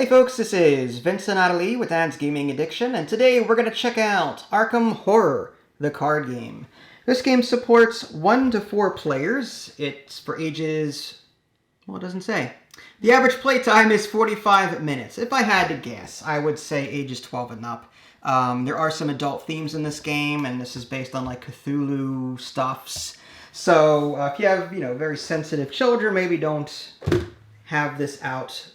Hey folks, this is Vincent Adelie with Ad's Gaming Addiction, and today we're going to check out Arkham Horror, the card game. This game supports 1 to 4 players. It's for ages, well, it doesn't say. The average playtime is 45 minutes. If I had to guess, I would say ages 12 and up. There are some adult themes in this game, and this is based on like Cthulhu stuffs. So if you have, very sensitive children, maybe don't have this out,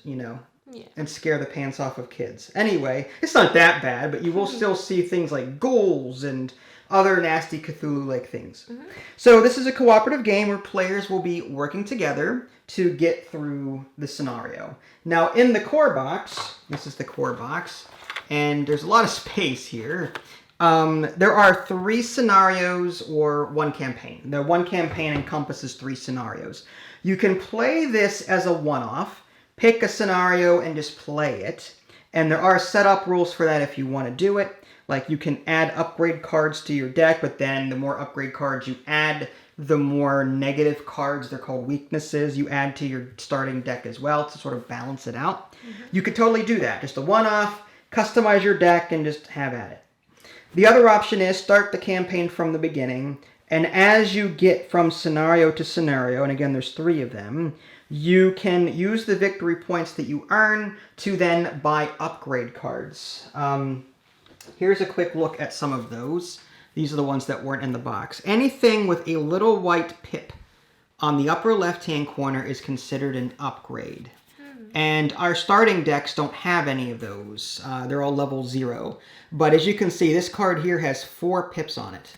and scare the pants off of kids. Anyway, it's not that bad, but you will still see things like ghouls and other nasty Cthulhu-like things. So this is a cooperative game where players will be working together to get through the scenario. Now, in the core box, this is the core box, and there's a lot of space here. There are 3 scenarios or 1 campaign. The 1 campaign encompasses 3 scenarios. You can play this as a one-off, pick a scenario and just play it. And there are setup rules for that if you want to do it. Like you can add upgrade cards to your deck, but then the more upgrade cards you add, the more negative cards, they're called weaknesses, you add to your starting deck as well to sort of balance it out. You could totally do that. Just a one-off, customize your deck, and just have at it. The other option is start the campaign from the beginning, and as you get from scenario to scenario, and again there's 3 of them, you can use the victory points that you earn to then buy upgrade cards. Here's a quick look at some of those. These are the ones that weren't in the box. Anything with a little white pip on the upper left-hand corner is considered an upgrade. And our starting decks don't have any of those. They're all level 0. But as you can see, this card here has 4 pips on it.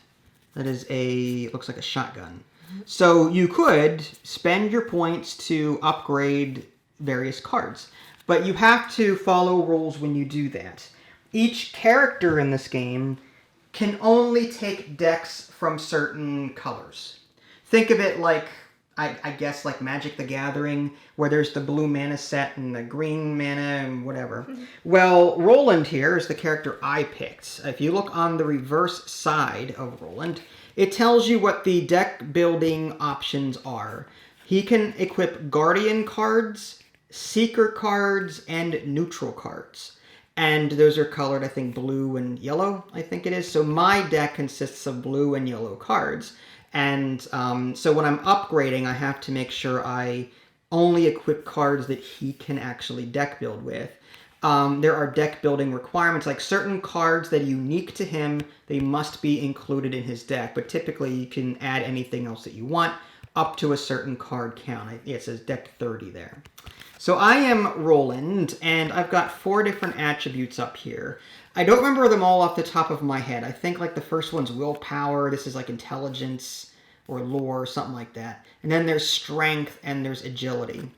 That is it looks like a shotgun. So you could spend your points to upgrade various cards. But you have to follow rules when you do that. Each character in this game can only take decks from certain colors. Think of it like, I guess, like Magic the Gathering, where there's the blue mana set and the green mana and whatever. Well, Roland here is the character I picked. If you look on the reverse side of Roland, it tells you what the deck building options are. He can equip Guardian cards, Seeker cards, and Neutral cards. And those are colored, I think, blue and yellow, I think it is. So my deck consists of blue and yellow cards. And so when I'm upgrading, I have to make sure I only equip cards that he can actually deck build with. There are deck building requirements, like certain cards that are unique to him, they must be included in his deck. But typically you can add anything else that you want up to a certain card count. It says deck 30 there. So I am Roland, and I've got 4 different attributes up here. I don't remember them all off the top of my head. I think like the first one's willpower, this is like intelligence or lore, something like that. And then there's strength and there's agility.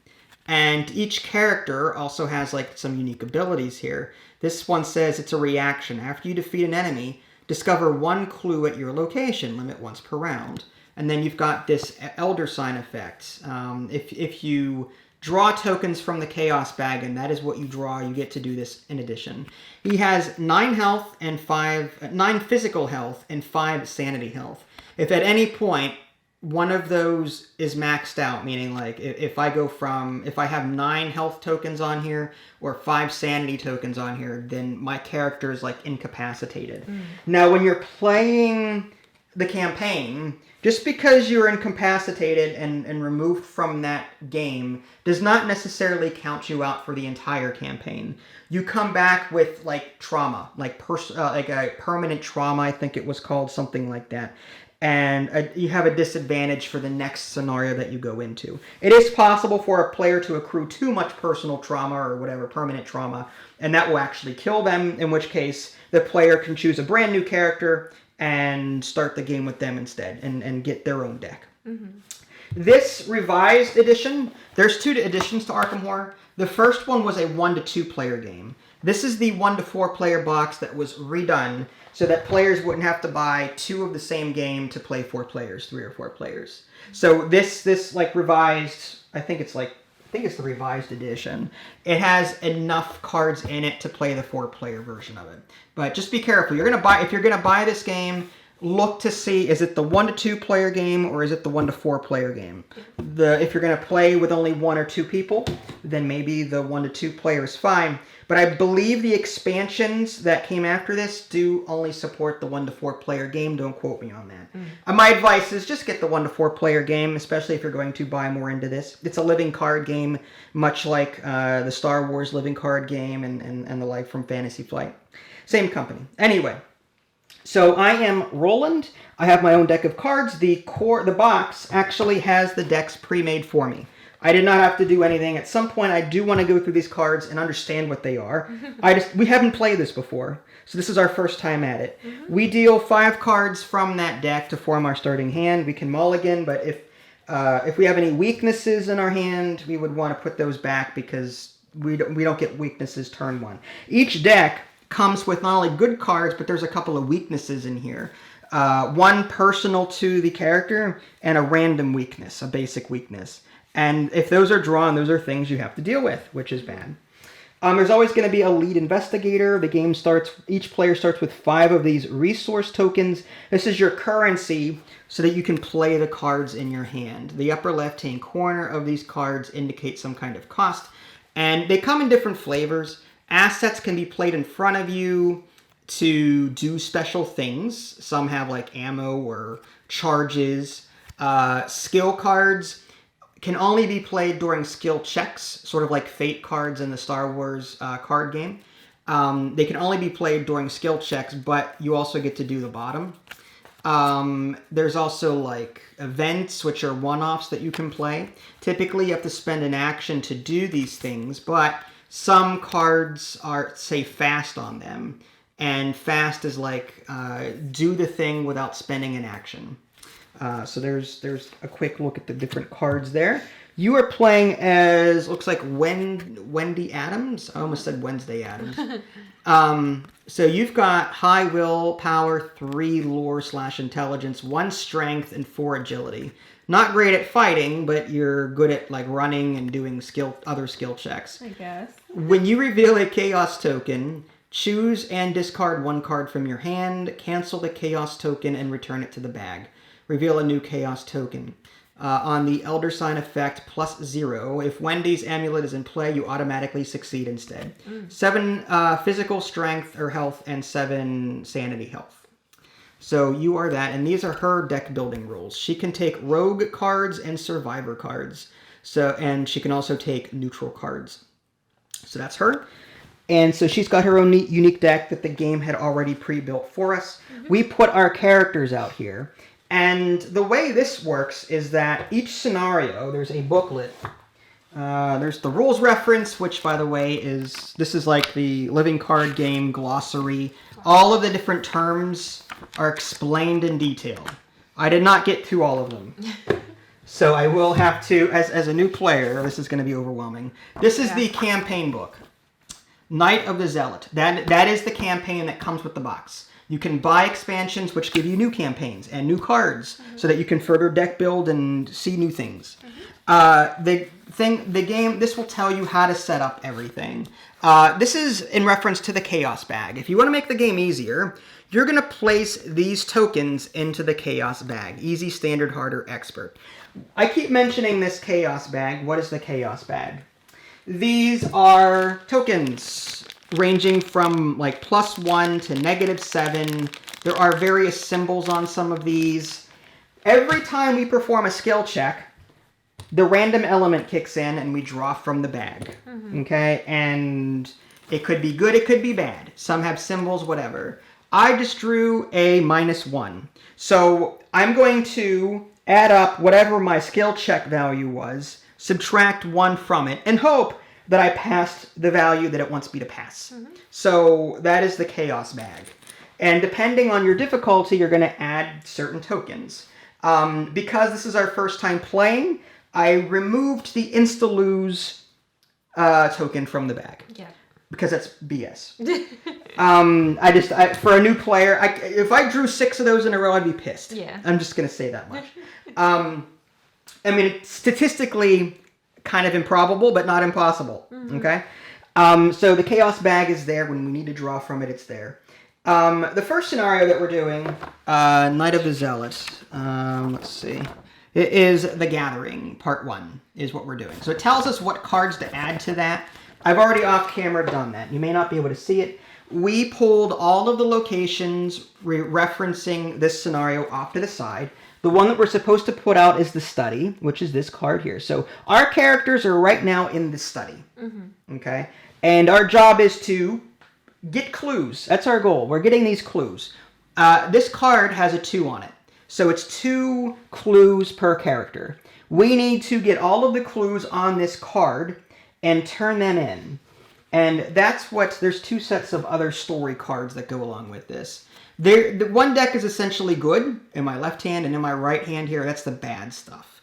And each character also has like some unique abilities here. This one says it's a reaction. After you defeat an enemy, discover 1 clue at your location, limit once per round. And then you've got this Elder Sign effect. If you draw tokens from the Chaos Bag, and that is what you draw, you get to do this in addition. He has 9 health and 9 physical health and 5 sanity health. If at any point one of those is maxed out, meaning like if I have 9 health tokens on here or 5 sanity tokens on here, then my character is like incapacitated. Now when you're playing the campaign, just because you're incapacitated and removed from that game does not necessarily count you out for the entire campaign. You come back with like trauma, like a permanent trauma, I think it was called, something like that. And you have a disadvantage for the next scenario that you go into. It is possible for a player to accrue too much personal trauma or whatever, permanent trauma, and that will actually kill them, in which case the player can choose a brand new character and start the game with them instead and get their own deck. This revised edition, there's 2 editions to Arkham Horror. The first one was a 1 to 2 player game. This is the 1 to 4 player box that was redone so that players wouldn't have to buy 2 of the same game to play 4 players, 3 or 4 players. So this like revised, I think it's the revised edition. It has enough cards in it to play the 4-player version of it. But just be careful. If you're gonna buy this game, look to see, is it the 1 to 2 player game or is it the 1 to 4 player game? If you're going to play with only 1 or 2 people, then maybe the 1 to 2 player is fine. But I believe the expansions that came after this do only support the 1 to 4 player game. Don't quote me on that. My advice is just get the 1 to 4 player game, especially if you're going to buy more into this. It's a living card game, much like the Star Wars living card game and the like from Fantasy Flight. Same company. Anyway, so I am Roland. I have my own deck of cards. The box actually has the decks pre-made for me. I did not have to do anything. At some point, I do want to go through these cards and understand what they are. We haven't played this before, so this is our first time at it. We deal 5 cards from that deck to form our starting hand. We can mulligan, but if we have any weaknesses in our hand, we would want to put those back because we don't get weaknesses turn 1. Each deck comes with not only good cards, but there's a couple of weaknesses in here. One personal to the character and a random weakness, a basic weakness. And if those are drawn, those are things you have to deal with, which is bad. There's always going to be a lead investigator. The game each player starts with 5 of these resource tokens. This is your currency so that you can play the cards in your hand. The upper left-hand corner of these cards indicates some kind of cost. And they come in different flavors. Assets can be played in front of you to do special things. Some have like ammo or charges. Skill cards can only be played during skill checks, sort of like fate cards in the Star Wars card game. They can only be played during skill checks, but you also get to do the bottom. There's also like events, which are one-offs that you can play. Typically, you have to spend an action to do these things, but some cards say fast on them. And fast is like do the thing without spending an action. So there's a quick look at the different cards there. You are playing as, looks like Wendy Adams. I almost said Wednesday Adams. So you've got high will, power, 3 lore/intelligence, 1 strength, and 4 agility. Not great at fighting, but you're good at like running and doing other skill checks. I guess. When you reveal a chaos token, choose and discard 1 card from your hand, cancel the chaos token, and return it to the bag. Reveal a new chaos token. On the Elder Sign effect, +0. If Wendy's amulet is in play, you automatically succeed instead. 7 physical strength or health and 7 sanity health. So you are that, and these are her deck building rules. She can take rogue cards and survivor cards. And she can also take neutral cards. So that's her. And so she's got her own unique deck that the game had already pre-built for us. We put our characters out here. And the way this works is that each scenario, there's a booklet. There's the rules reference, which, by the way, this is like the living card game glossary. All of the different terms are explained in detail. I did not get through all of them. So I will have to, as a new player, this is going to be overwhelming. This is the campaign book. Knight of the Zealot. That is the campaign that comes with the box. You can buy expansions which give you new campaigns and new cards so that you can further deck build and see new things. The game, this will tell you how to set up everything. This is in reference to the Chaos Bag. If you want to make the game easier, you're going to place these tokens into the Chaos Bag. Easy, Standard, Harder, Expert. I keep mentioning this Chaos Bag. What is the Chaos Bag? These are tokens ranging from like +1 to -7. There are various symbols on some of these. Every time we perform a skill check, the random element kicks in and we draw from the bag. Okay? And it could be good, it could be bad. Some have symbols, whatever. I just drew a -1. So I'm going to add up whatever my skill check value was, subtract 1 from it, and hope that I passed the value that it wants me to pass. So that is the Chaos Bag. And depending on your difficulty, you're going to add certain tokens. Because this is our first time playing, I removed the Insta-Lose token from the bag. Yeah. Because that's BS. For a new player, if I drew 6 of those in a row, I'd be pissed. Yeah. I'm just going to say that much. I mean, it's statistically kind of improbable, but not impossible. Okay? So the Chaos Bag is there. When we need to draw from it, it's there. The first scenario that we're doing, Night of the Zealot, let's see. It is The Gathering, Part 1, is what we're doing. So it tells us what cards to add to that. I've already off-camera done that. You may not be able to see it. We pulled all of the locations referencing this scenario off to the side. The one that we're supposed to put out is the study, which is this card here. So our characters are right now in the study, okay? And our job is to get clues. That's our goal. We're getting these clues. This card has a 2 on it. So it's 2 clues per character. We need to get all of the clues on this card and turn them in. And that's what, there's 2 sets of other story cards that go along with this. The one deck is essentially good in my left hand, and in my right hand here, that's the bad stuff.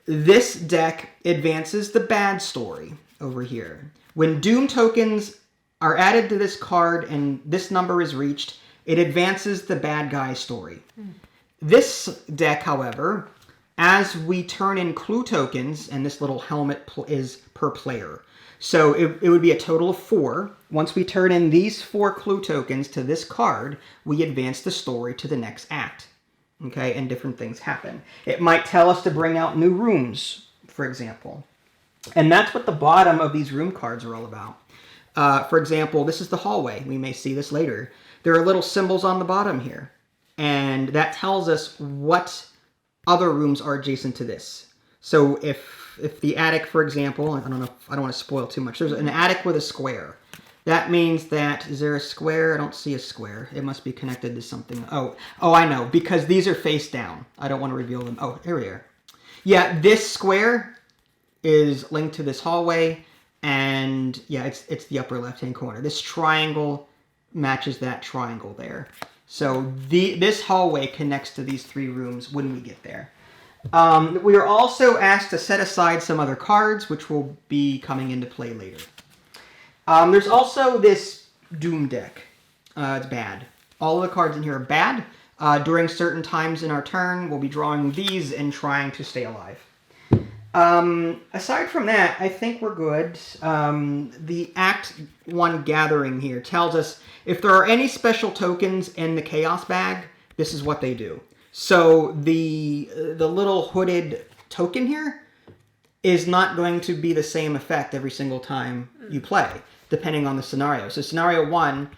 This deck advances the bad story over here. When Doom tokens are added to this card and this number is reached, it advances the bad guy story. This deck, however, as we turn in clue tokens, and this little helmet is per player. So it would be a total of 4. Once we turn in these 4 clue tokens to this card, we advance the story to the next act. Okay, and different things happen. It might tell us to bring out new rooms, for example. And that's what the bottom of these room cards are all about. For example, this is the hallway. We may see this later. There are little symbols on the bottom here. And that tells us what other rooms are adjacent to this. So if the attic, for example, I don't want to spoil too much. There's an attic with a square. That means that, is there a square? I don't see a square. It must be connected to something. Oh, I know, because these are face down. I don't want to reveal them. Oh, here we are. Yeah, this square is linked to this hallway, and yeah, it's the upper left-hand corner. This triangle matches that triangle there. So this hallway connects to these 3 rooms when we get there. We are also asked to set aside some other cards, which will be coming into play later. There's also this Doom deck. It's bad. All of the cards in here are bad. During certain times in our turn, we'll be drawing these and trying to stay alive. Aside from that, I think we're good. The Act 1 Gathering here tells us if there are any special tokens in the Chaos bag, this is what they do. So the little hooded token here is not going to be the same effect every single time you play, depending on the scenario. So scenario 1,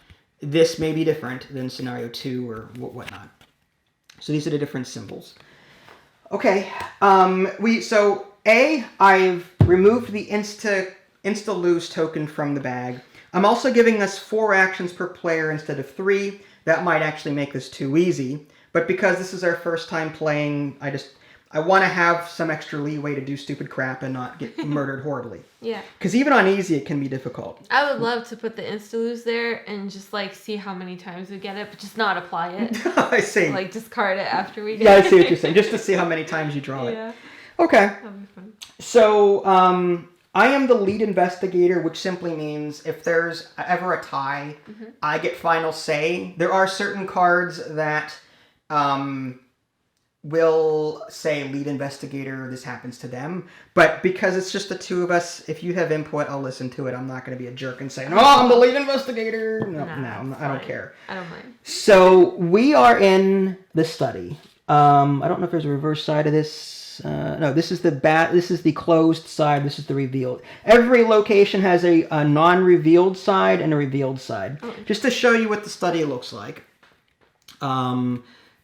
this may be different than scenario 2 or whatnot. So these are the different symbols. Okay, I've removed the insta-lose token from the bag. I'm also giving us 4 actions per player instead of 3. That might actually make this too easy. But because this is our first time playing, I want to have some extra leeway to do stupid crap and not get murdered horribly. Yeah. Because even on easy, it can be difficult. I would love to put the insta-lose there and just, see how many times we get it, but just not apply it. I see. Discard it after we get it. Yeah, I see what you're saying. Just to see how many times you draw it. Okay. That'll be fun. So, I am the lead investigator, which simply means if there's ever a tie, I get final say. There are certain cards that will say lead investigator, this happens to them. But because it's just the 2 of us, if you have input, I'll listen to it. I'm not going to be a jerk and say, no, I'm the lead investigator. No, I don't care. I don't mind. So we are in the study. I don't know if there's a reverse side of this. No, this is the closed side. This is the revealed. Every location has a non-revealed side and a revealed side. Oh. Just to show you what the study looks like.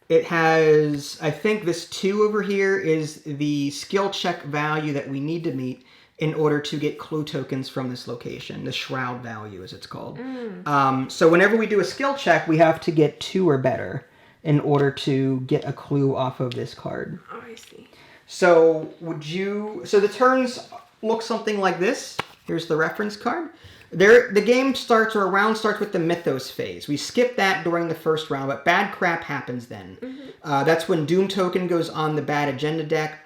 It has, I think this 2 over here is the skill check value that we need to meet in order to get clue tokens from this location. The shroud value, as it's called. So whenever we do a skill check, we have to get 2 or better in order to get a clue off of this card. Oh, I see. So the turns look something like this. Here's the reference card. The game starts, or a round starts with the Mythos phase. We skip that during the first round, but bad crap happens then. That's when Doom token goes on the bad agenda deck.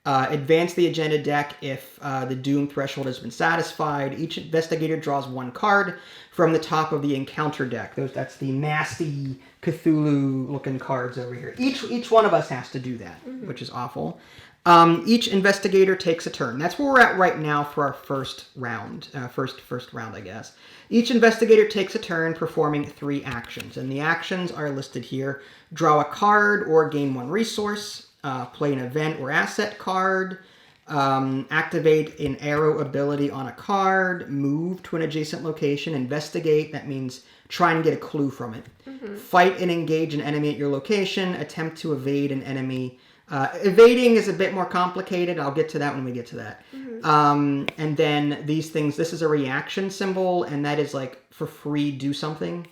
Advance the agenda deck if the Doom threshold has been satisfied. Each investigator draws 1 card from the top of the encounter deck. That's the nasty Cthulhu-looking cards over here. Each one of us has to do that, which is awful. Each investigator takes a turn. That's where we're at right now for our first round. First round, I guess. Each investigator takes a turn performing 3 actions. And the actions are listed here. Draw a card or gain 1 resource. Play an event or asset card. Activate an arrow ability on a card. Move to an adjacent location. Investigate. That means try and get a clue from it. Fight and engage an enemy at your location. Attempt to evade an enemy. Evading is a bit more complicated. I'll get to that when we get to that. And then these things, this is a reaction symbol, and that is like for free, do something.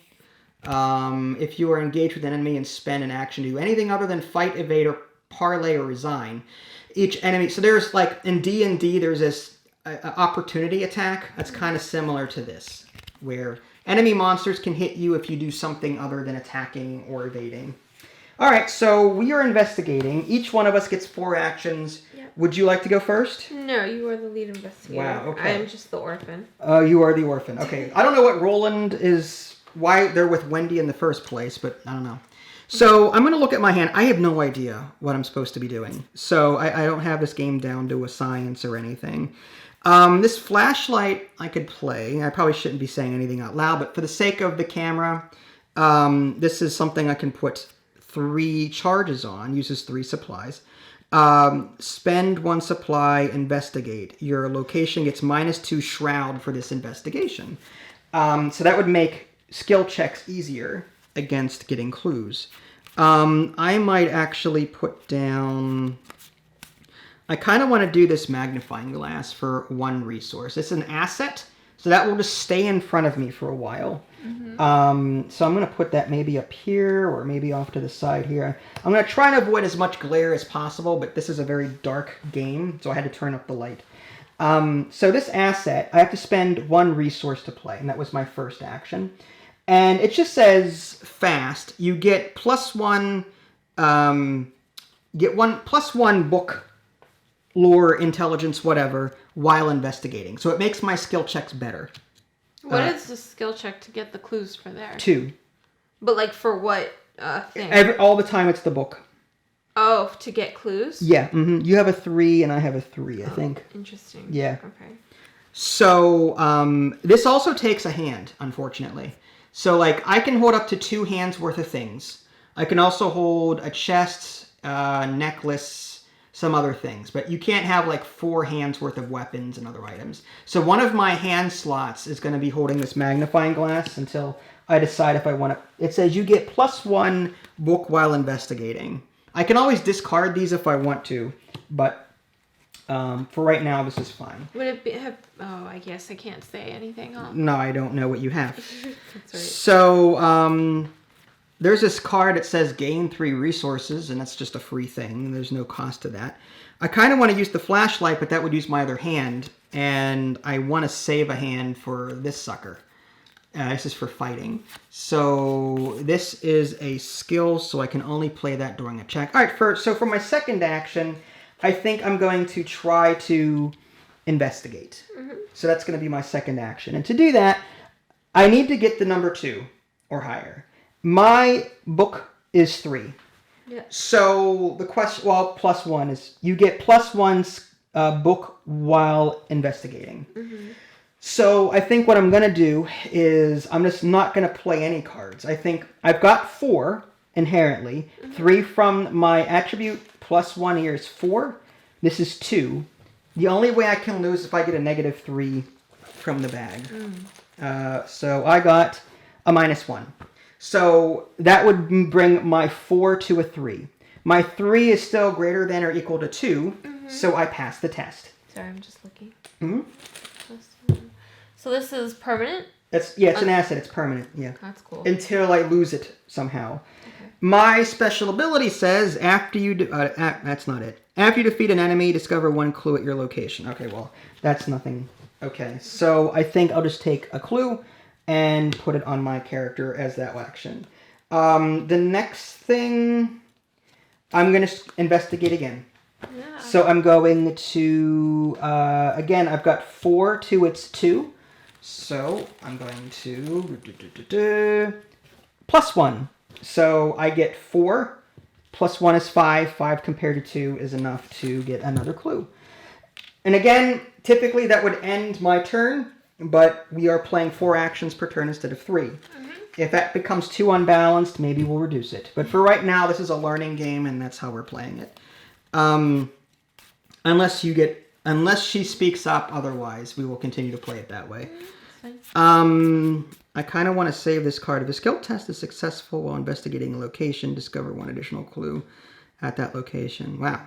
If you are engaged with an enemy and spend an action to do anything other than fight, evade, or parlay or resign, each enemy, so there's like in D&D, there's this opportunity attack. That's kind of similar to this, where enemy monsters can hit you if you do something other than attacking or evading. All right, so we are investigating. Each one of us gets 4 actions. Yep. Would you like to go first? No, you are the lead investigator. Wow, okay. I am just the orphan. You are the orphan. Okay. I don't know what Roland is, why they're with Wendy in the first place, but I don't know. So I'm going to look at my hand. I have no idea what I'm supposed to be doing. So I don't have this game down to a science or anything. This flashlight I could play. I probably shouldn't be saying anything out loud, but for the sake of the camera, this is something I can put 3 charges on, uses 3 supplies. Spend 1 supply, investigate. Your location gets -2 shroud for this investigation. So that would make skill checks easier against getting clues. I might actually put down... I kind of want to do this magnifying glass for 1 resource. It's an asset, so that will just stay in front of me for a while. So I'm going to put that maybe up here or maybe off to the side here. I'm going to try and avoid as much glare as possible, but this is a very dark game, so I had to turn up the light. So this asset, I have to spend 1 resource to play, and that was my first action. And it just says fast. You get +1, +1 book, lore, intelligence, whatever, while investigating. So it makes my skill checks better. What is the skill check to get the clues for there? 2. But like for what thing? All the time it's the book. Oh, to get clues? Yeah. You have a 3 and I have a 3, I think. Interesting. Yeah. Okay. So this also takes a hand, unfortunately. So like I can hold up to 2 hands worth of things. I can also hold a chest, necklace, some other things, but you can't have like 4 hands worth of weapons and other items. So one of my hand slots is going to be holding this magnifying glass until I decide if I want to. It says you get +1 book while investigating. I can always discard these if I want to, but for right now this is fine. Would it be I guess I can't say anything, huh? No, I don't know what you have. That's right. So there's this card that says gain 3 resources, and that's just a free thing. There's no cost to that. I kind of want to use the flashlight, but that would use my other hand, and I want to save a hand for this sucker. This is for fighting. So this is a skill, so I can only play that during a check. All right, so for my second action, I think I'm going to try to investigate. So that's going to be my second action. And to do that, I need to get the number 2 or higher. My book is 3. Yeah. So the question, well, +1 is, you get +1 book while investigating. So I think what I'm going to do is I'm just not going to play any cards. I think I've got 4 inherently. 3 from my attribute, +1 here is 4. This is 2. The only way I can lose is if I get a -3 from the bag. So I got a -1. So that would bring my 4 to a 3. My 3 is still greater than or equal to 2, so I pass the test. Sorry, I'm just looking. So this is permanent? It's an asset. It's permanent. Yeah. That's cool. Until I lose it somehow. Okay. My special ability says after you that's not it. After you defeat an enemy, discover 1 clue at your location. Okay, well, that's nothing. Okay, so I think I'll just take a clue and put it on my character as that action. The next thing, I'm going to investigate again. Yeah. So I'm going to, again, I've got 4 to its 2. So I'm going to +1. So I get 4 Plus 1 is 5. 5 compared to 2 is enough to get another clue. And again, typically that would end my turn, but we are playing 4 actions per turn instead of 3. If that becomes too unbalanced, maybe we'll reduce it. But for right now, this is a learning game, and that's how we're playing it. Unless she speaks up, otherwise we will continue to play it that way. I kind of want to save this card. If a skill test is successful while investigating a location, discover 1 additional clue at that location. Wow,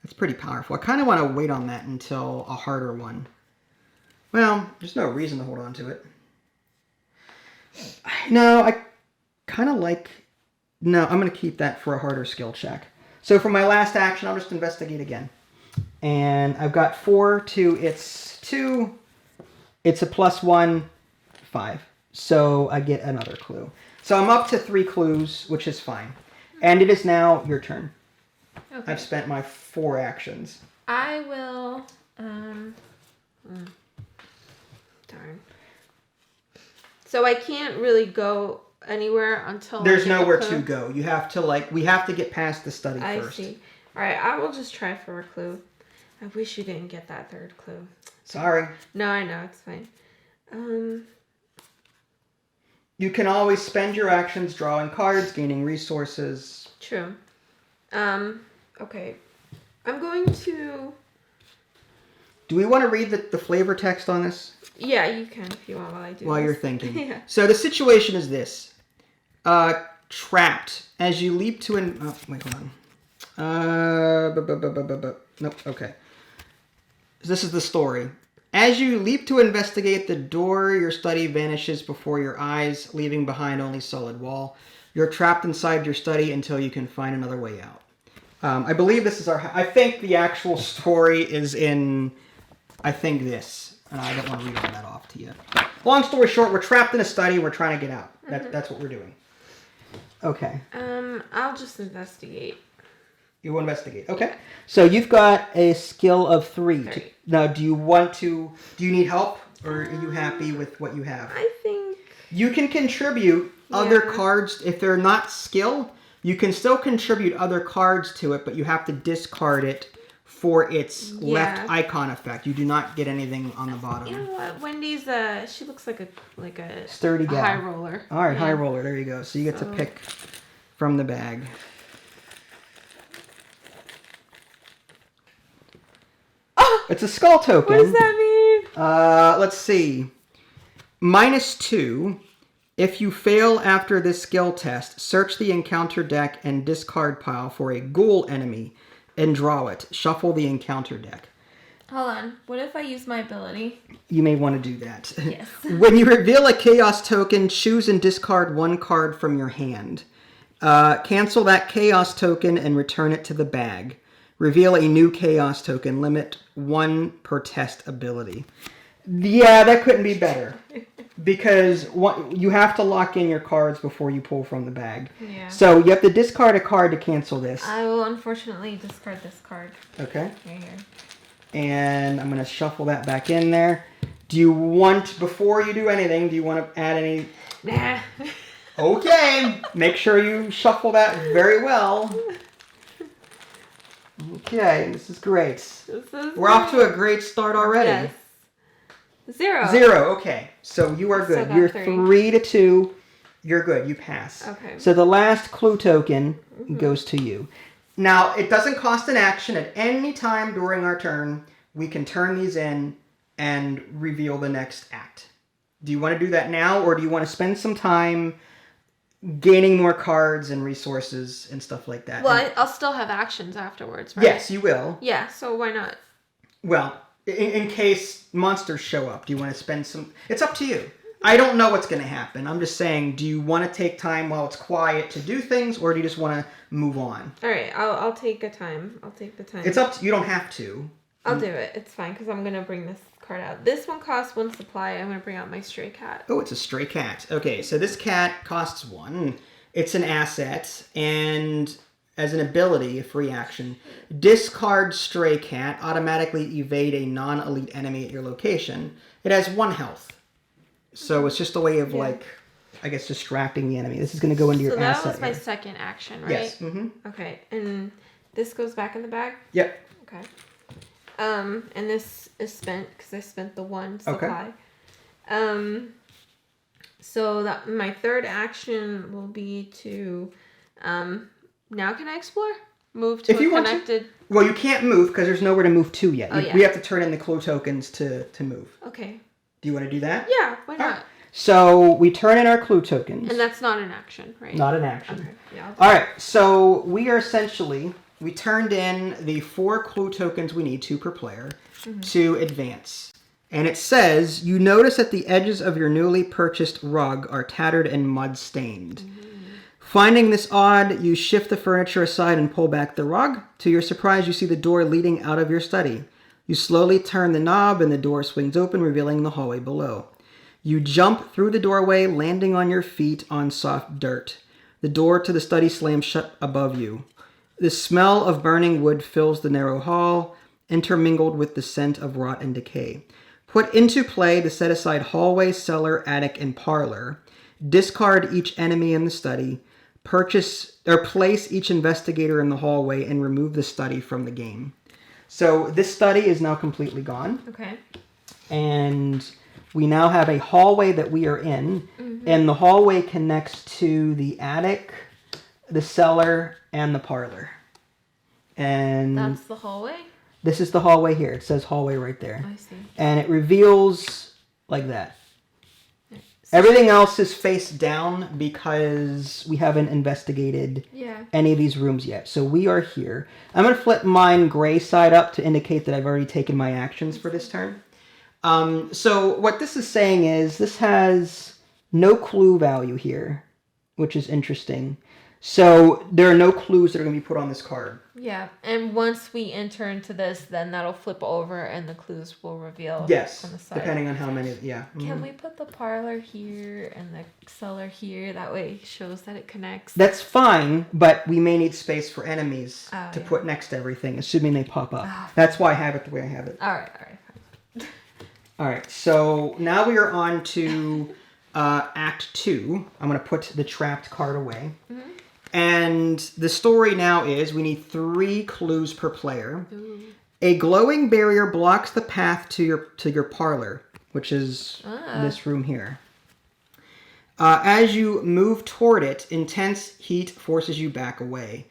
that's pretty powerful. I kind of want to wait on that until a harder one. Well, there's no reason to hold on to it. No, I kind of like... No, I'm going to keep that for a harder skill check. So for my last action, I'll just investigate again. And I've got 4 to its 2. It's a plus 1, 5. So I get another clue. So I'm up to 3 clues, which is fine. And it is now your turn. Okay. I've spent my 4 actions. I will... Darn. So I can't really go anywhere until... There's nowhere to go. You have to, we have to get past the study first. I see. All right, I will just try for a clue. I wish you didn't get that 3rd clue. Sorry. No, I know. It's fine. You can always spend your actions drawing cards, gaining resources. True. Okay. I'm going to... Do we want to read the flavor text on this? Yeah, you can if you want while I do While this. you're thinking. Yeah. So the situation is this. Trapped. As you leap to an... Oh, wait, hold on. Nope, okay. This is the story. As you leap to investigate the door, your study vanishes before your eyes, leaving behind only solid wall. You're trapped inside your study until you can find another way out. I believe this is I think the actual story is in... I think this. And I don't want to read all that off to you. Long story short, we're trapped in a study. We're trying to get out. That's what we're doing. Okay. I'll just investigate. You will investigate. Okay. So you've got a skill of 3. Now, do you need help? Or are you happy with what you have? I think... You can contribute other cards. If they're not skill, you can still contribute other cards to it, but you have to discard it for its left icon effect. You do not get anything on the bottom. You know what? Wendy's, she looks like a sturdy gal. High roller. All right, high roller. There you go. So you get to pick from the bag. Oh! It's a skull token. What does that mean? Let's see. -2. If you fail after this skill test, search the encounter deck and discard pile for a ghoul enemy and draw it. Shuffle the encounter deck. Hold on. What if I use my ability? You may want to do that. Yes. When you reveal a chaos token, choose and discard 1 card from your hand. Cancel that chaos token and return it to the bag. Reveal a new chaos token. Limit 1 per test ability. Yeah, that couldn't be better. Because you have to lock in your cards before you pull from the bag. Yeah. So you have to discard a card to cancel this. I will unfortunately discard this card. Okay. Here. And I'm going to shuffle that back in there. Do you want, before you do anything, do you want to add any... Nah. Okay. Make sure you shuffle that very well. Okay, this is great. We're off to a great start already. Yes. 0. 0, okay. So you are good. You're 3 to 2. You're good. You pass. Okay. So the last clue token goes to you. Now, it doesn't cost an action. At any time during our turn, we can turn these in and reveal the next act. Do you want to do that now, or do you want to spend some time gaining more cards and resources and stuff like that? Well, I'll still have actions afterwards, right? Yes, you will. Yeah, so why not? Well, in case monsters show up, do you want to spend some... It's up to you. I don't know what's going to happen. I'm just saying, do you want to take time while it's quiet to do things, or do you just want to move on? All right, I'll take a time. I'll take the time. It's up to you. Don't have to. I'll do it. It's fine, because I'm going to bring this card out. This one costs 1 supply. I'm going to bring out my stray cat. Oh, it's a stray cat. Okay, so this cat costs 1. It's an asset, and as an ability, a free action, discard stray cat, automatically evade a non-elite enemy at your location. It has 1 health. So it's just a way of, I guess, distracting the enemy. This is going to go into your asset. So that was my area. second action, right? Yes. Mm-hmm. Okay, and this goes back in the bag? Yep. Okay. And this is spent because I spent the 1 supply. Okay. So that my third action will be to, now can I explore? Move to if you connected. Well, you can't move because there's nowhere to move to yet. Oh, yeah. We have to turn in the clue tokens to move. Okay. Do you want to do that? Yeah, why not? Right. So we turn in our clue tokens. And that's not an action, right? Not an action. Okay. Yeah. All right. So we are essentially, we turned in the 4 clue tokens we need, 2 per player, to advance. And it says, you notice that the edges of your newly purchased rug are tattered and mud-stained. Finding this odd, you shift the furniture aside and pull back the rug. To your surprise, you see the door leading out of your study. You slowly turn the knob and the door swings open, revealing the hallway below. You jump through the doorway, landing on your feet on soft dirt. The door to the study slams shut above you. The smell of burning wood fills the narrow hall, intermingled with the scent of rot and decay. Put into play the set-aside hallway, cellar, attic, and parlor. Discard each enemy in the study. Place each investigator in the hallway and remove the study from the game. So this study is now completely gone. Okay. And we now have a hallway that we are in, and the hallway connects to the attic, the cellar, and the parlor. And that's the hallway? This is the hallway here. It says hallway right there. I see. And it reveals like that. So everything else is face down because we haven't investigated any of these rooms yet. So we are here. I'm going to flip mine gray side up to indicate that I've already taken my actions for this turn. So what this is saying is this has no clue value here, which is interesting. So there are no clues that are going to be put on this card. Yeah, and once we enter into this, then that'll flip over and the clues will reveal. Yes, on the side. depending on how many. Yeah. Can we put the parlor here and the cellar here? That way it shows that it connects. That's fine, but we may need space for enemies to put next to everything, assuming they pop up. That's why I have it the way I have it. All right, fine. All right, so now we are on to Act 2. I'm going to put the trapped card away. Mm-hmm. And the story now is we need 3 clues per player. Ooh. A glowing barrier blocks the path to your parlor, which is this room here. As you move toward it, intense heat forces you back away.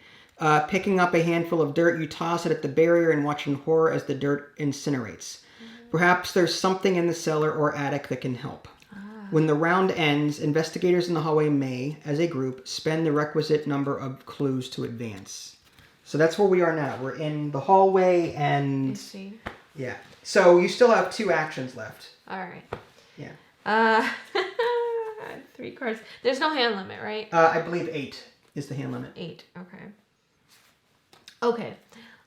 Picking up a handful of dirt, you toss it at the barrier and watch in horror as the dirt incinerates. Perhaps there's something in the cellar or attic that can help. When the round ends, investigators in the hallway may, as a group, spend the requisite number of clues to advance. So that's where we are now. We're in the hallway and... I see. Yeah. So you still have 2 actions left. All right. Yeah. 3 cards. There's no hand limit, right? I believe 8 is the hand limit. 8. Okay. Okay.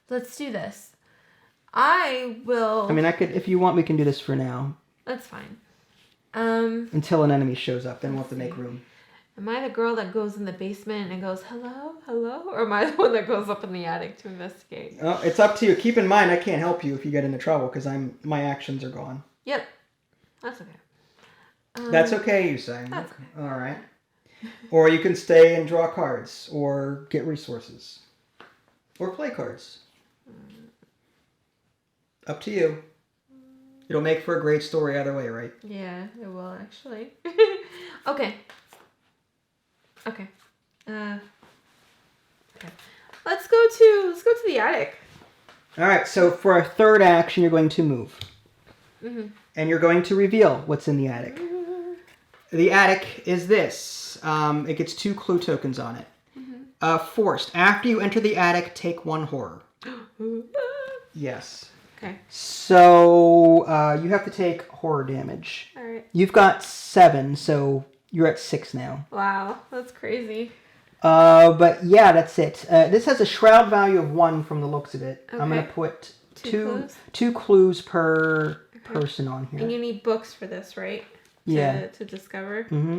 Let's do this. I will... I mean, if you want, we can do this for now. That's fine. Until an enemy shows up, then we'll have to make room. Am I the girl that goes in the basement and goes, hello, hello? Or am I the one that goes up in the attic to investigate? Oh, it's up to you. Keep in mind, I can't help you if you get into trouble because my actions are gone. Yep. That's okay. That's okay, you say. That's okay. All right. Or you can stay and draw cards or get resources. Or play cards. Up to you. It'll make for a great story either way, right? Yeah, it will actually. Okay. Okay. Okay. Let's go to the attic. All right. So for our third action, you're going to move, and you're going to reveal what's in the attic. The attic is this. It gets 2 clue tokens on it. Forced. After you enter the attic, take 1 horror. Yes. Okay. So you have to take horror damage. All right. You've got 7, so you're at 6 now. Wow, that's crazy. But yeah, that's it. This has a shroud value of 1 from the looks of it. Okay. I'm going to put two clues per person on here. And you need books for this, right? To discover? Mm-hmm.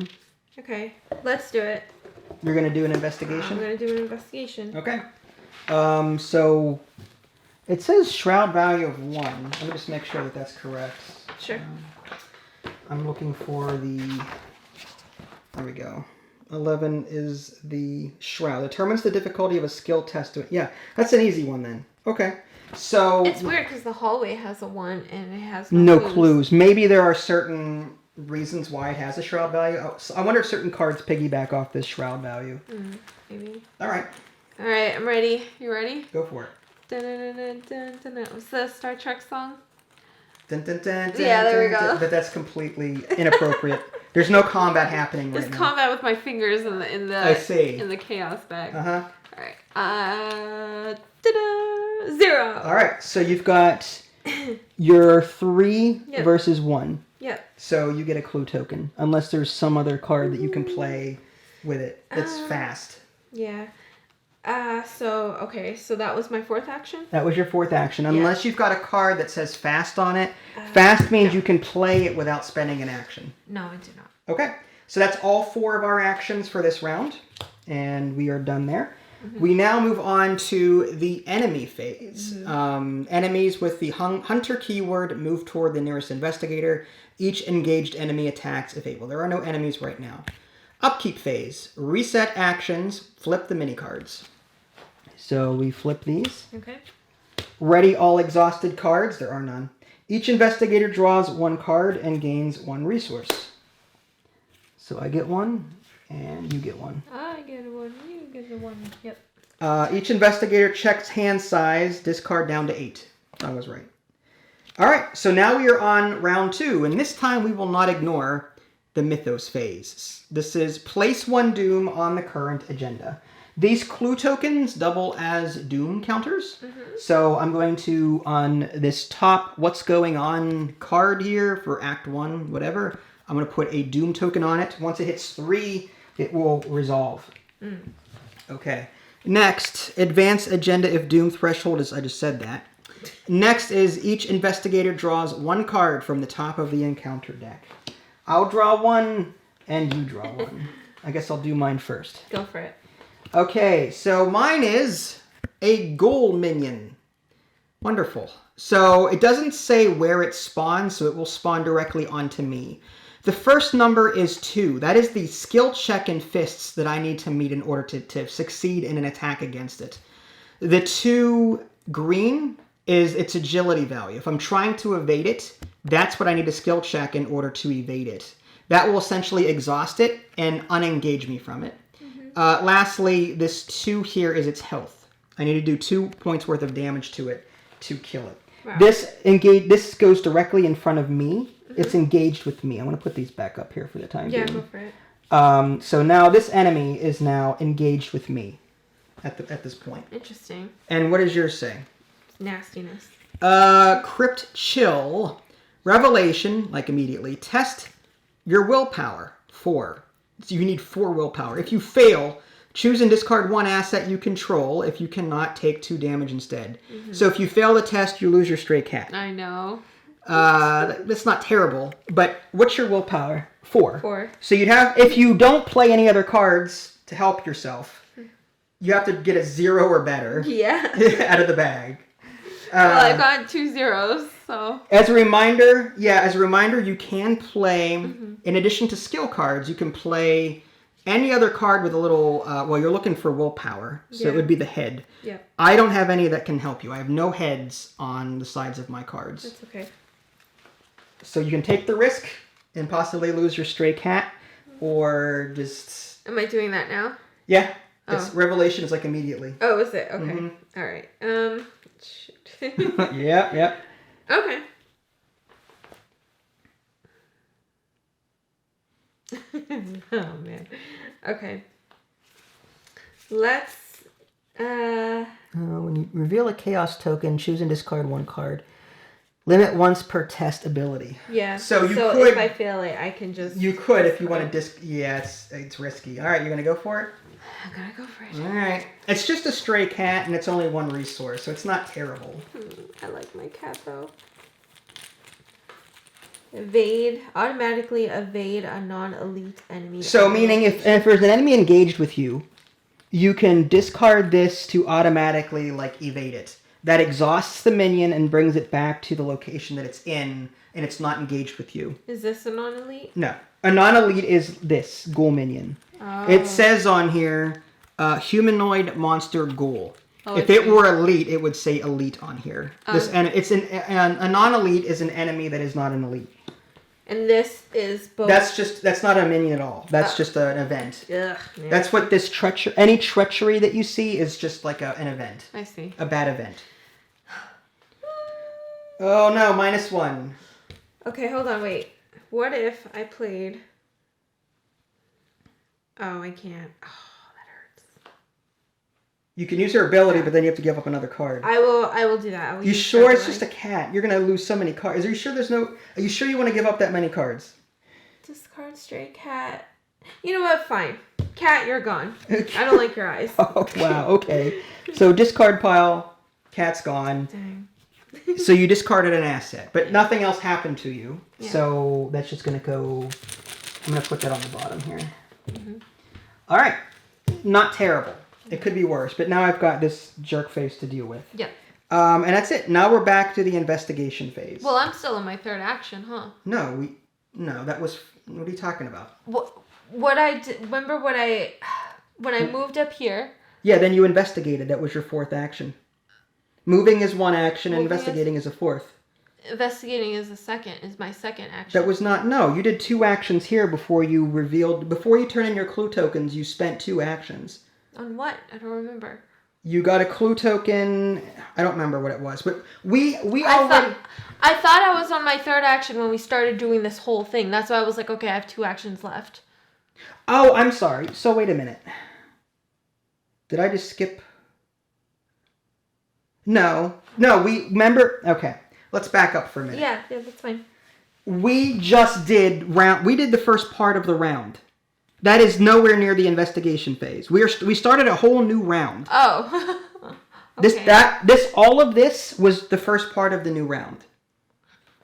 Okay, let's do it. You're going to do an investigation? I'm going to do an investigation. Okay. So... it says shroud value of 1. Let me just make sure that that's correct. Sure. I'm looking for the... There we go. 11 is the shroud. Determines the difficulty of a skill test. Yeah, that's an easy one then. Okay. So it's weird because the hallway has a 1 and it has no clues. Maybe there are certain reasons why it has a shroud value. Oh, so I wonder if certain cards piggyback off this shroud value. Maybe. All right. All right, I'm ready. You ready? Go for it. Dun, dun, dun, dun, dun, dun. What's the Star Trek song? Dun, dun, dun, dun, yeah, there we go. But that's completely inappropriate. There's no combat happening right now. There's combat with my fingers in the I see. In the chaos bag. Uh-huh. All right. Ta-da! 0. All right. So you've got your 3 versus 1. Yep. So you get a clue token, unless there's some other card that you can play with it that's fast. Yeah. So that was my 4th action? That was your 4th action. Unless you've got a card that says fast on it. Fast means you can play it without spending an action. No, I do not. Okay. So that's all 4 of our actions for this round. And we are done there. We now move on to the enemy phase. Enemies with the hunter keyword move toward the nearest investigator. Each engaged enemy attacks if able. There are no enemies right now. Upkeep phase. Reset actions. Flip the mini cards. So we flip these. Okay. Ready all exhausted cards. There are none. Each investigator draws 1 card and gains 1 resource. So I get 1, and you get 1. I get 1, you get the 1. Yep. Each investigator checks hand size. Discard down to 8. I was right. All right. So now we are on round 2, and this time we will not ignore the Mythos phase. This is place 1 Doom on the current agenda. These clue tokens double as Doom counters. So I'm going to, on this top What's Going On card here for Act 1, whatever, I'm going to put a Doom token on it. Once it hits 3, it will resolve. Okay. Next, advance agenda if Doom threshold is, I just said that. Next is each investigator draws 1 card from the top of the encounter deck. I'll draw 1 and you draw 1. I guess I'll do mine first. Go for it. Okay, so mine is a ghoul minion. Wonderful. So it doesn't say where it spawns, so it will spawn directly onto me. The first number is 2. That is the skill check in fists that I need to meet in order to succeed in an attack against it. The 2 green is its agility value. If I'm trying to evade it, that's what I need to skill check in order to evade it. That will essentially exhaust it and unengage me from it. Lastly, this 2 here is its health. I need to do 2 points worth of damage to it to kill it. Wow. This goes directly in front of me. It's engaged with me. I'm going to put these back up here for the time being. Yeah, go for it. So now this enemy is now engaged with me at this point. Interesting. And what does yours say? Nastiness. Crypt Chill. Revelation, like immediately. Test your willpower. 4. So you need 4 willpower. If you fail, choose and discard 1 asset you control. If you cannot, take 2 damage instead. So if you fail the test, you lose your stray cat. I know. That's not terrible. But what's your willpower? 4. 4. So you'd have, if you don't play any other cards to help yourself, you have to get a 0 or better. Yeah. out of the bag. Well, I got 2 zeros, so. As a reminder, you can play, in addition to skill cards, you can play any other card with a little, you're looking for willpower, so it would be the head. Yeah. I don't have any that can help you. I have no heads on the sides of my cards. That's okay. So you can take the risk and possibly lose your stray cat, or just... Am I doing that now? Yeah. It's Revelation is like immediately. Oh, is it? Okay. All right. Shoot. Yeah. Okay. Oh man. Okay. Let's. When you reveal a chaos token, choose and discard 1 card. Limit once per test ability. Yeah. So could. If I fail it, I can just. You could if you want to Yeah, it's risky. All right, you're gonna go for it. I'm gonna go for it. All right. It's just a stray cat, and it's only 1 resource, so it's not terrible. I like my cat though. Evade. Automatically evade a non-elite enemy. So meaning if there's an enemy engaged with you, you can discard this to automatically evade it. That exhausts the minion and brings it back to the location that it's in and it's not engaged with you. Is this a non-elite? No. A non-elite is this, ghoul minion. Oh. It says on here, humanoid monster ghoul. Oh, if it were elite, it would say elite on here. A non-elite is an enemy that is not an elite. And this is both. That's not a minion at all. That's just an event. Ugh, that's what this any treachery that you see is just like an event. I see. A bad event. Oh no, -1. Okay, hold on, wait. What if I played... Oh, I can't. Oh, that hurts. You can use her ability, but then you have to give up another card. I will do that. You sure it's just a cat? You're gonna lose so many cards. Are you sure are you sure you want to give up that many cards? Discard stray cat. You know what? Fine. Cat, you're gone. I don't like your eyes. Oh, wow. Okay. So discard pile. Cat's gone. Dang. So you discarded an asset, but nothing else happened to you. Yeah. So that's just going to go... I'm going to put that on the bottom here. Mm-hmm. All right. Not terrible. It could be worse, but now I've got this jerk face to deal with. Yep. And that's it. Now we're back to the investigation phase. Well, I'm still in my third action, huh? No, that was... What are you talking about? What I did... Remember when I moved up here... Yeah, then you investigated. That was your fourth action. Moving is one action, and investigating is a fourth. Investigating is my second action. That was not... No, you did 2 actions here before you revealed... Before you turn in your clue tokens, you spent 2 actions. On what? I don't remember. You got a clue token... I don't remember what it was, but we already... I thought I was on my third action when we started doing this whole thing. That's why I was like, okay, I have 2 actions left. Oh, I'm sorry. So wait a minute. Did I just skip... No, we remember... Okay, let's back up for a minute. Yeah, that's fine. We just did we did the first part of the round. That is nowhere near the investigation phase. We started a whole new round. Oh. Okay. All of this was the first part of the new round.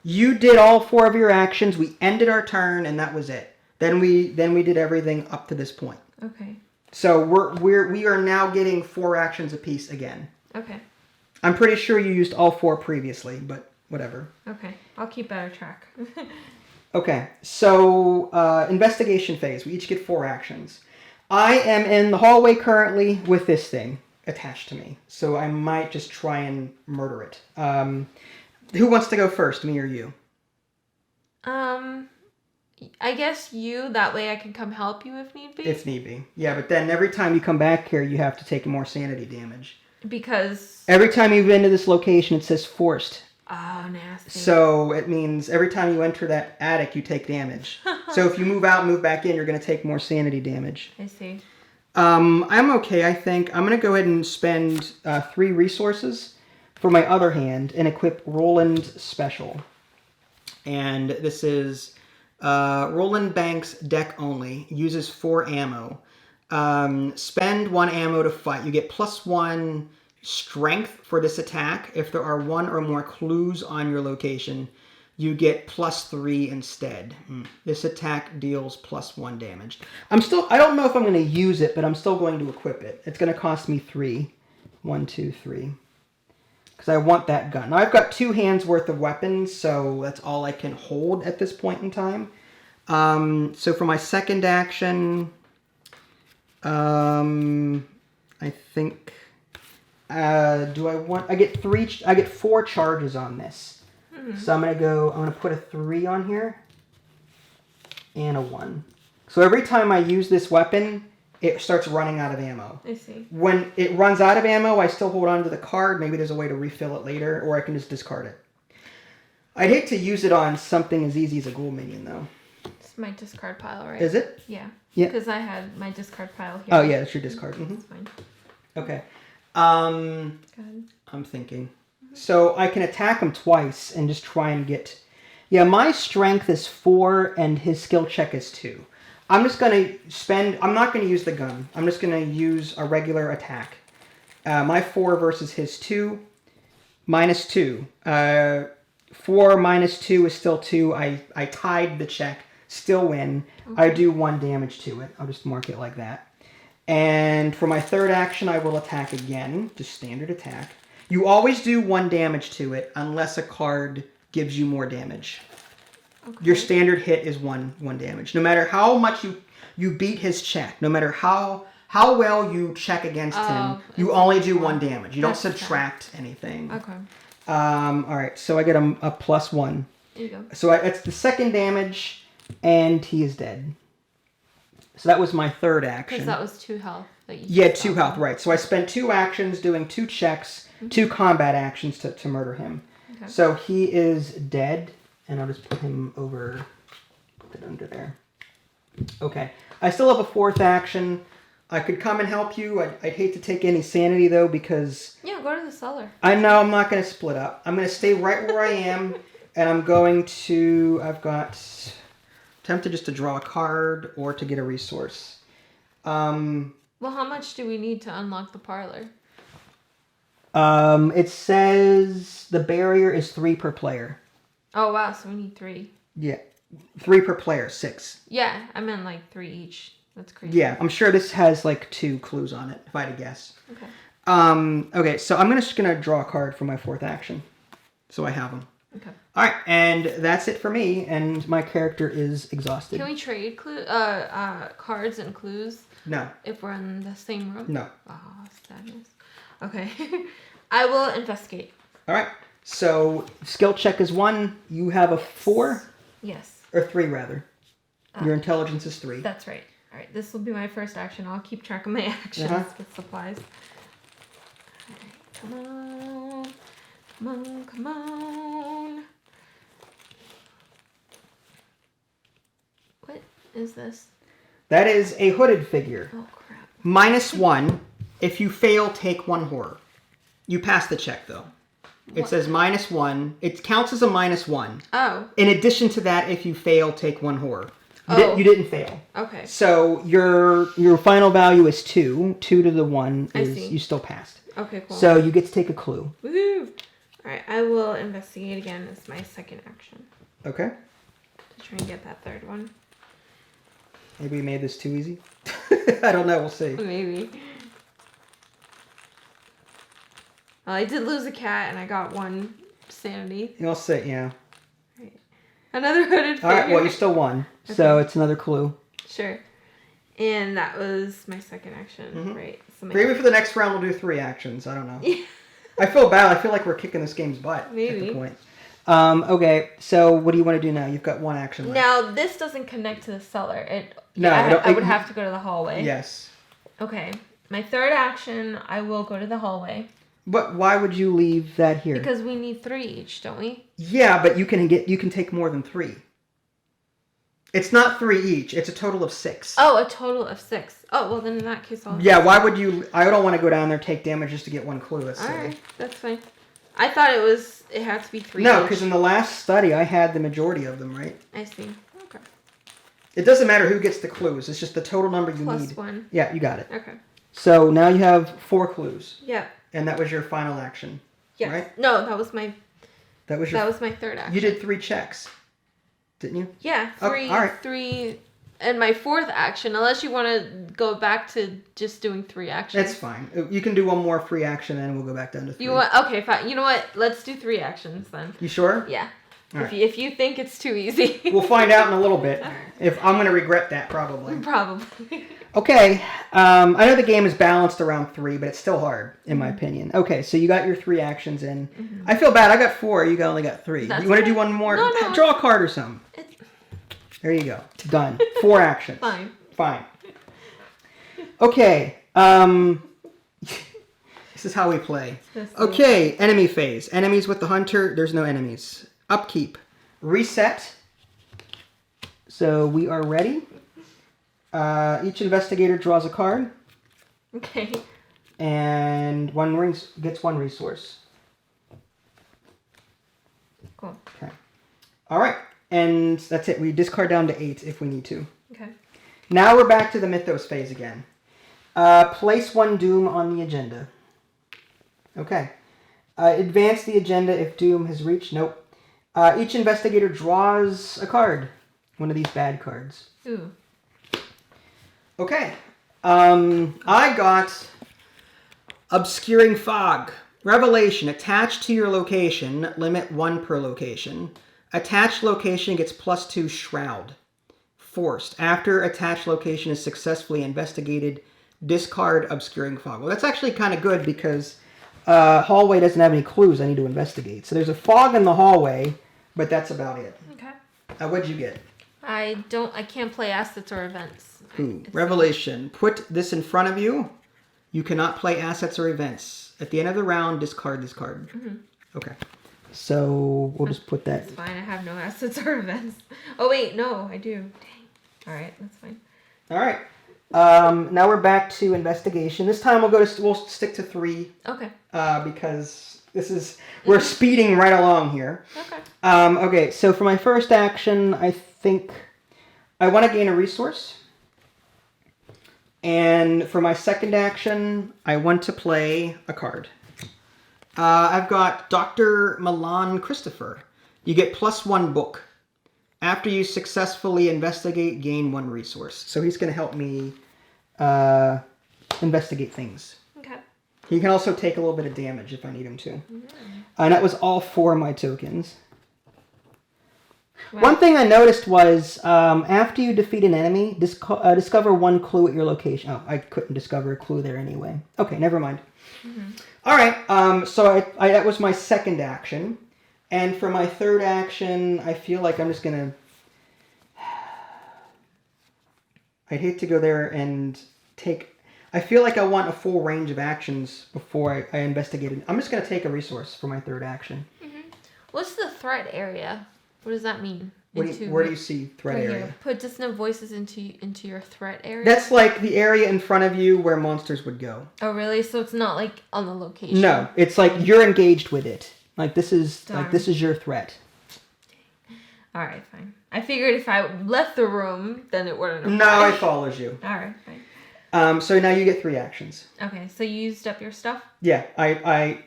You did all 4 of your actions, we ended our turn, and that was it. Then we did everything up to this point. Okay. So we are now getting 4 actions apiece again. Okay. I'm pretty sure you used all 4 previously, but whatever. Okay. I'll keep better track. Okay. So, investigation phase. We each get 4 actions. I am in the hallway currently with this thing attached to me. So I might just try and murder it. Who wants to go first, me or you? I guess you. That way I can come help you if need be. If need be. Yeah, but then every time you come back here, you have to take more sanity damage. Because... Every time you've been to this location, it says forced. Oh, nasty. So it means every time you enter that attic, you take damage. So if you move out and move back in, you're going to take more sanity damage. I see. I'm okay, I think. I'm going to go ahead and spend 3 resources for my other hand and equip Roland Special. And this is Roland Banks deck only. Uses 4 ammo. Spend 1 ammo to fight. You get +1 strength for this attack. If there are 1 or more clues on your location, you get +3 instead. This attack deals +1 damage. I don't know if I'm going to use it, but I'm still going to equip it. It's going to cost me 3. 1, 2, 3. Because I want that gun. Now I've got 2 hands worth of weapons, so that's all I can hold at this point in time. So for my second action... I think, I get 4 charges on this. Mm-hmm. So I'm going to put a 3 on here and a 1. So every time I use this weapon, it starts running out of ammo. I see. When it runs out of ammo, I still hold on to the card. Maybe there's a way to refill it later, or I can just discard it. I'd hate to use it on something as easy as a ghoul minion, though. It's my discard pile, right? Is it? Yeah. Yeah. Because I had my discard pile here. Oh, yeah, that's your discard. Mm-hmm. That's fine. Okay. Go ahead. I'm thinking. So I can attack him twice and just try and get... Yeah, my strength is 4 and his skill check is 2. I'm just going to spend... I'm not going to use the gun. I'm just going to use a regular attack. My 4 versus his 2. -2. 4 minus 2 is still 2. I tied the check. Still win. Okay. I do 1 damage to it. I'll just mark it like that. And for my third action, I will attack again. Just standard attack. You always do 1 damage to it unless a card gives you more damage. Okay. Your standard hit is one damage. No matter how much you beat his check, no matter how well you check against him, you only do 1 damage. You don't subtract anything. Okay. All right, so I get a +1. There you go. So it's the 2nd damage, and he is dead. So that was my 3rd action. Because that was 2 health. That you 2 health, right. So I spent 2 actions doing 2 checks, 2 combat actions to murder him. Okay. So he is dead, and I'll just put him over, put it under there. Okay. I still have a 4th action. I could come and help you. I'd hate to take any sanity, though, because... Yeah, go to the cellar. I know I'm not going to split up. I'm going to stay right where I am, and I'm going to... I've got... Tempted just to draw a card or to get a resource. Well, how much do we need to unlock the parlor? It says the barrier is 3 per player. Oh, wow, so we need 3. Yeah. 3 per player, 6. Yeah, I meant like 3 each. That's crazy. Yeah, I'm sure this has like 2 clues on it, if I had to guess. Okay. Okay, so I'm just gonna draw a card for my 4th action. So I have them. Okay. Alright, and that's it for me, and my character is exhausted. Can we trade cards and clues? No. If we're in the same room? No. Oh, sadness. Okay. I will investigate. Alright, so skill check is 1. You have a 4? Yes. Or 3, rather. Your intelligence is 3. That's right. All right, this will be my first action. I'll keep track of my actions. Get supplies. All right, come on. Come on, come on. What is this? That is a hooded figure. Oh, crap. -1. If you fail, take 1 horror. You pass the check, though. It says -1. It counts as a -1. Oh. In addition to that, if you fail, take 1 horror. You didn't fail. Okay. So your final value is 2. 2 to the 1 is you still passed. Okay, cool. So you get to take a clue. Woohoo! All right, I will investigate again as my 2nd action. Okay. To try and get that 3rd one. Maybe we made this too easy. I don't know. We'll see. Maybe. Well, I did lose a cat, and I got 1 sanity. You'll see. Yeah. Right. Another hooded figure. All right. Well, you still won. Okay. So it's another clue. Sure. And that was my 2nd action, right? So maybe for the next round we'll do 3 actions. I don't know. I feel bad. I feel like we're kicking this game's butt. Maybe. At the point. Okay. So what do you want to do now? You've got 1 action left. Now this doesn't connect to the cellar. I would have to go to the hallway. Yes. Okay. My 3rd action, I will go to the hallway. But why would you leave that here? Because we need 3 each, don't we? Yeah, but you can take more than 3. It's not 3 each. It's a total of 6. Oh, a total of 6. Oh, well then in that case I'll... Yeah, why would you... I don't want to go down there, take damage just to get 1 clue. That's silly. Alright, that's fine. I thought it had to be 3 No, each. because in the last study I had the majority of them, right? I see. Okay. It doesn't matter who gets the clues. It's just the total number you need. +1. Yeah, you got it. Okay. So now you have 4 clues. Yeah. And that was your final action. Yes. Right? No, that was my... That was my 3rd action. You did 3 checks. Didn't you? Yeah, 3. All right. 3... And my 4th action, unless you want to go back to just doing 3 actions. That's fine. You can do 1 more free action, and we'll go back down to 3. Okay, fine. You know what? Let's do 3 actions then. You sure? Yeah. If you think it's too easy. We'll find out in a little bit. If I'm going to regret that, probably. Probably. Okay. I know the game is balanced around 3, but it's still hard, in my opinion. Okay, so you got your 3 actions in. Mm-hmm. I feel bad. I got 4. You only got 3. You want to do 1 more? No. Draw a card or something. There you go. Done. 4 actions. Fine. Okay. This is how we play. Okay, enemy phase. Enemies with the hunter. There's no enemies. Upkeep. Reset. So we are ready. Each investigator draws a card. Okay. And gets 1 resource. Cool. Okay. All right. And that's it. We discard down to 8 if we need to. Okay. Now we're back to the Mythos phase again. Place 1 Doom on the agenda. Okay. Advance the agenda if Doom has reached. Nope. Each investigator draws a card. One of these bad cards. Ooh. Okay. I got Obscuring Fog. Revelation. Attached to your location. Limit 1 per location. Attached location gets +2 shroud. Forced. After attached location is successfully investigated, discard obscuring fog. Well, that's actually kind of good because hallway doesn't have any clues I need to investigate. So there's a fog in the hallway, but that's about it. Okay. What'd you get? I can't play assets or events. Ooh, revelation. Put this in front of you. You cannot play assets or events. At the end of the round, discard. Mm-hmm. Okay. So we'll just put that. That's fine. I have no assets or events. Oh, wait. No, I do. Dang. All right. That's fine. All right. Now we're back to investigation. This time we'll stick to 3. Okay. Because we're speeding right along here. Okay. Okay, so for my first action, I think I want to gain a resource. And for my second action, I want to play a card. I've got Dr. Milan Christopher. You get +1 book. After you successfully investigate, gain 1 resource. So he's going to help me investigate things. Okay. He can also take a little bit of damage if I need him to. And that was all 4 of my tokens. Wow. One thing I noticed was after you defeat an enemy, discover 1 clue at your location. Oh, I couldn't discover a clue there anyway. Okay, never mind. Mm-hmm. All right, so that was my second action. And for my third action, I feel like I'm just going to... I'd hate to go there and take... I feel like I want a full range of actions before I investigate it. I'm just going to take a resource for my third action. Mm-hmm. What's the threat area? What does that mean? Where do you see threat area? Here. Put dissonant voices into your threat area? That's like the area in front of you where monsters would go. Oh, really? So it's not like on the location? No, it's like you're engaged with it. Like this is your threat. All right, fine. I figured if I left the room, then it wouldn't apply. No, it follows you. All right, fine. So now you get 3 actions. Okay, so you used up your stuff? Yeah, I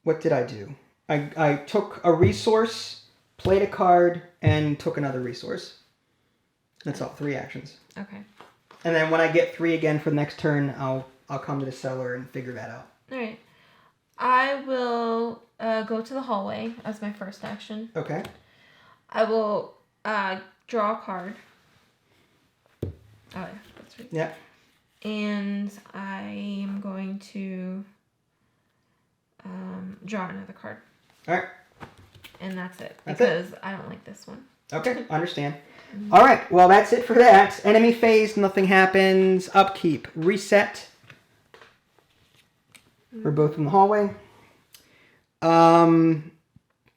what did I do? I took a resource, played a card, and took another resource. That's all, 3 actions. Okay. And then when I get 3 again for the next turn, I'll come to the cellar and figure that out. All right. I will go to the hallway as my first action. Okay. I will draw a card. Oh, yeah, that's right. Yeah. And I am going to draw another card. All right. And that's it. That's because it? I don't like this one. Okay, understand. All right, well, that's it for that. Enemy phase, nothing happens. Upkeep, reset. We're both in the hallway.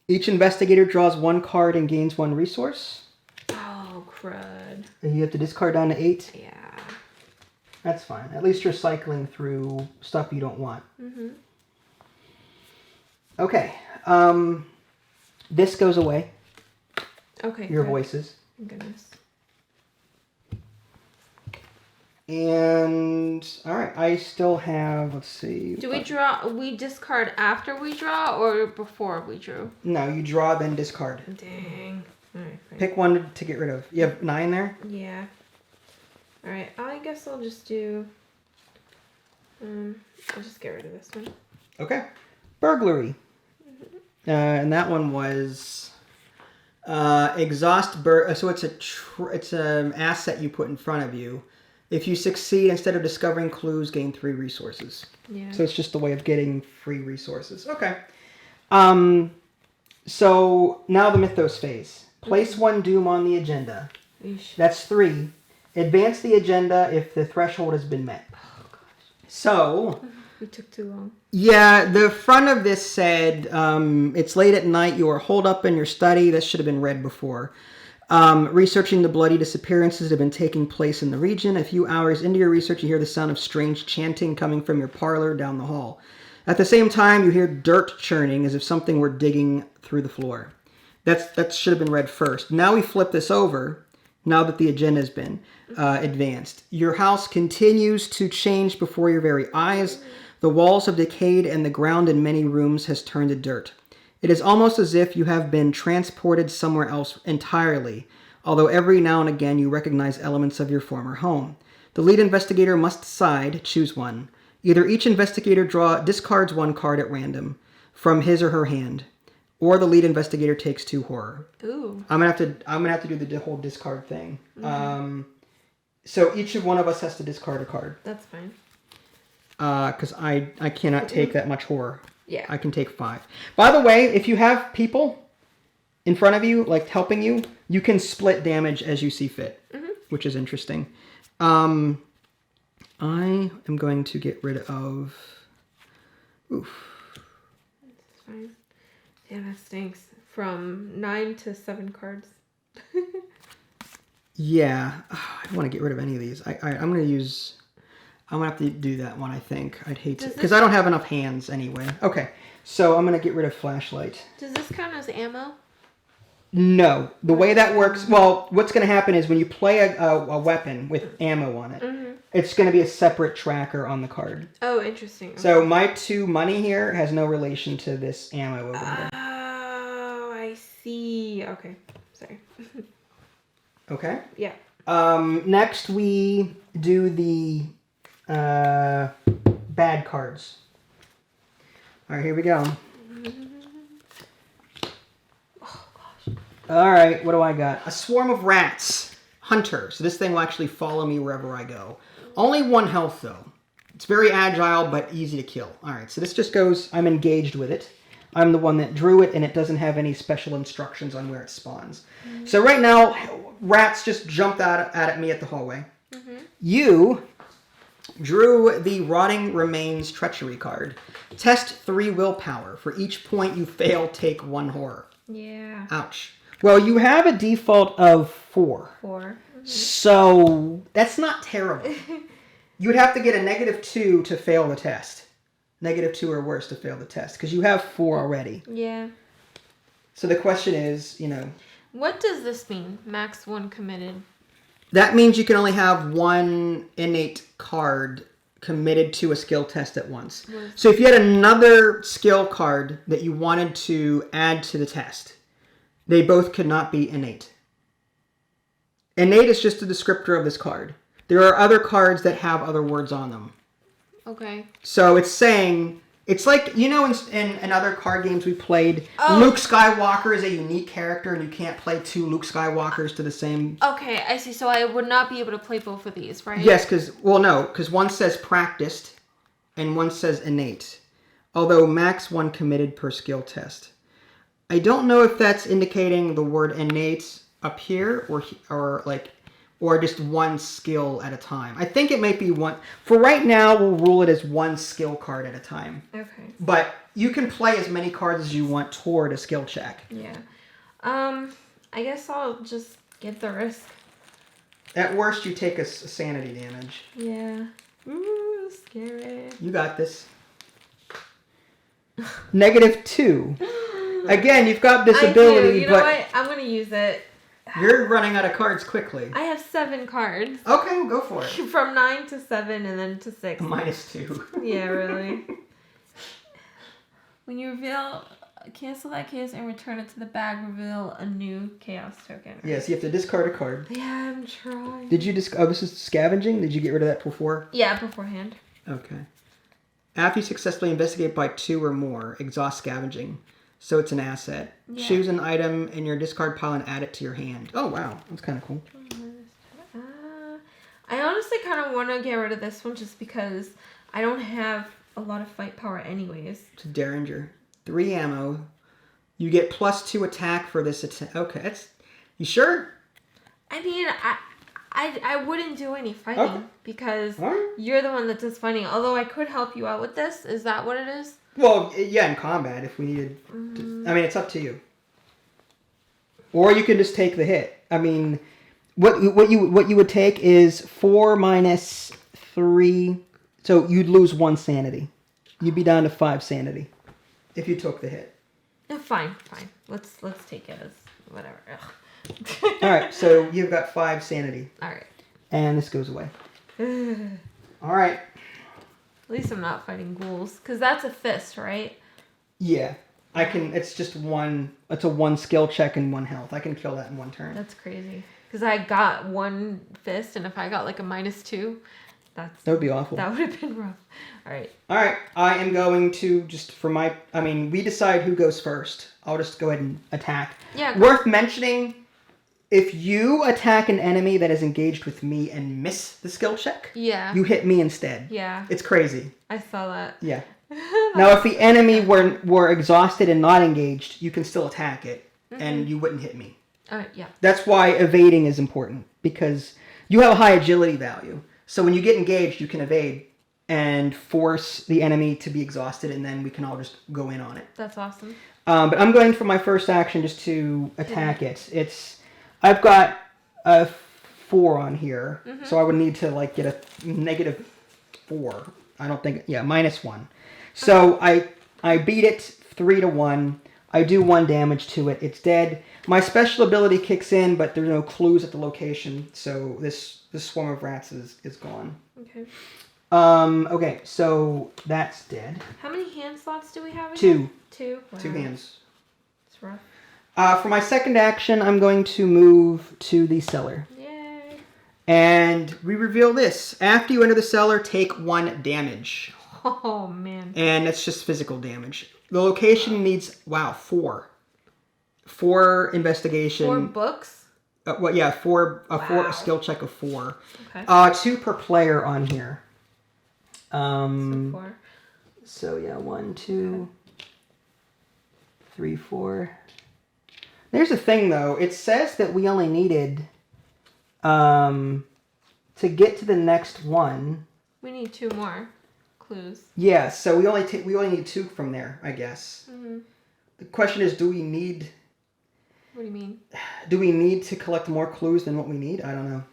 Each investigator draws 1 card and gains 1 resource. Oh, crud. And you have to discard down to 8. Yeah. That's fine. At least you're cycling through stuff you don't want. Mm-hmm. Okay. This goes away. Okay. Your voices. Goodness. And all right, I still have. Let's see. Do we draw? We discard after we draw or before we drew? No, you draw then discard. Dang. All right. Fine. Pick 1 to get rid of. You have 9 there. Yeah. All right. I guess I'll just do. I'll just get rid of this one. Okay. Burglary. And that one was exhaust. So it's an asset you put in front of you. If you succeed, instead of discovering clues, gain 3 resources. Yeah. So it's just a way of getting free resources. Okay. So now the Mythos phase. Place 1 doom on the agenda. Eesh. That's 3. Advance the agenda if the threshold has been met. Oh, gosh. So... We took too long. Yeah, the front of this said, it's late at night, you are holed up in your study. That should have been read before. Researching the bloody disappearances that have been taking place in the region. A few hours into your research, you hear the sound of strange chanting coming from your parlor down the hall. At the same time, you hear dirt churning as if something were digging through the floor. That should have been read first. Now we flip this over, now that the agenda has been advanced. Your house continues to change before your very eyes. The walls have decayed and the ground in many rooms has turned to dirt. It is almost as if you have been transported somewhere else entirely, although every now and again you recognize elements of your former home. The lead investigator must decide, choose one. Either each investigator discards 1 card at random from his or her hand, or the lead investigator takes 2 horror. Ooh. I'm gonna have to do the whole discard thing. So each of one of us has to discard a card. That's fine. Because I cannot take that much horror. Yeah. I can take 5. By the way, if you have people in front of you, like helping you, you can split damage as you see fit, which is interesting. I am going to get rid of... Oof. That's fine. Yeah, that stinks. From 9 to 7 cards. Yeah. I don't want to get rid of any of these. I'm going to use... I'm going to have to do that one, I think. I'd hate to... Because I don't have enough hands anyway. Okay. So I'm going to get rid of flashlight. Does this count as ammo? No. The way that works... Well, what's going to happen is when you play a weapon with ammo on it, it's going to be a separate tracker on the card. Oh, interesting. Okay. So my 2 money here has no relation to this ammo over here. Oh, I see. Okay. Sorry. Okay. Yeah. Next we do the bad cards. All right, here we go. Oh, gosh. All right, what do I got? A swarm of rats. Hunter. So this thing will actually follow me wherever I go. Only 1 health, though. It's very agile, but easy to kill. All right, so this just goes... I'm engaged with it. I'm the one that drew it, and it doesn't have any special instructions on where it spawns. So right now, rats just jumped out at me at the hallway. You drew the Rotting Remains Treachery card. Test 3 willpower. For each point you fail, take 1 horror. Yeah. Ouch. Well, you have a default of 4. 4. So that's not terrible. You would have to get a -2 to fail the test. -2 or worse to fail the test. Because you have 4 already. Yeah. So the question is, What does this mean? Max 1 committed. that means you can only have 1 innate card committed to a skill test at once. So if you had another skill card that you wanted to add to the test, they both could not be innate. Innate is just a descriptor of this card. There are other cards that have other words on them. Okay. So it's saying... It's like, in other card games we played, Oh. Luke Skywalker is a unique character and you can't play 2 Luke Skywalkers to the same... Okay, I see. So I would not be able to play both of these, right? Yes, because one says practiced and one says innate. Although max 1 committed per skill test. I don't know if that's indicating the word innate up here or just 1 skill at a time. I think it might be 1. For right now, we'll rule it as 1 skill card at a time. Okay. But you can play as many cards as you want toward a skill check. Yeah. I guess I'll just get the risk. At worst, you take a sanity damage. Yeah. Ooh, scary. You got this. -2. Again, you've got this ability, You know what? I'm going to use it. You're running out of cards quickly. I have 7 cards. Okay, well, go for it. From 9 to 7 and then to 6. -2. Yeah, really. When you reveal, cancel that chaos and return it to the bag, reveal a new chaos token. Yes, you have to discard a card. Yeah, I'm trying. Did you this is scavenging? Did you get rid of that before? Yeah, beforehand. Okay. After you successfully investigate by 2 or more, exhaust scavenging. So it's an asset. Yeah. Choose an item in your discard pile and add it to your hand. Oh, wow. That's kind of cool. I honestly kind of want to get rid of this one just because I don't have a lot of fight power anyways. It's a Derringer. 3 ammo. You get +2 attack for this attack. Okay, that's... You sure? I mean, I wouldn't do any fighting because Right. you're the one that does fighting. Although I could help you out with this. Is that what it is? Well, yeah, in combat if we needed to, I mean, it's up to you. Or you can just take the hit. I mean, what you would take is 4 minus 3. So you'd lose 1 sanity. You'd be down to 5 sanity if you took the hit. No, fine. Let's take it as whatever. All right, so you've got 5 sanity. All right. And this goes away. All right. At least I'm not fighting ghouls. Because that's a fist, right? Yeah. I can... It's just 1... It's a 1 skill check and 1 health. I can kill that in 1 turn. That's crazy. Because I got 1 fist, and if I got like a -2, That would be awful. That would have been rough. All right. All right. I am going to just we decide who goes first. I'll just go ahead and attack. Yeah. Worth mentioning, if you attack an enemy that is engaged with me and miss the skill check, you hit me instead. Yeah. It's crazy. I saw that. Yeah. Now, if the enemy were exhausted and not engaged, you can still attack it, and you wouldn't hit me. Yeah. That's why evading is important, because you have a high agility value. So when you get engaged, you can evade and force the enemy to be exhausted, and then we can all just go in on it. That's awesome. But I'm going for my first action just to attack it. I've got a 4 on here, so I would need to get a -4. I don't think, -1. So I beat it 3-1. I do 1 damage to it. It's dead. My special ability kicks in, but there are no clues at the location, so this swarm of rats is gone. Okay. Okay, so that's dead. How many hand slots do we have again? 2. 2? Wow. 2 hands. It's rough. For my second action, I'm going to move to the cellar. Yay. And we reveal this. After you enter the cellar, take 1 damage. Oh, man. And that's just physical damage. The location needs, 4. 4 investigation. 4 books? 4 a skill check of 4. Okay. 2 per player on here. So 4. So 1, 2, 3, 4. There's a thing though. It says that we only needed to get to the next one. We need 2 more clues. Yeah, so we only need 2 from there, I guess. The question is, do we need? What do you mean? Do we need to collect more clues than what we need? I don't know.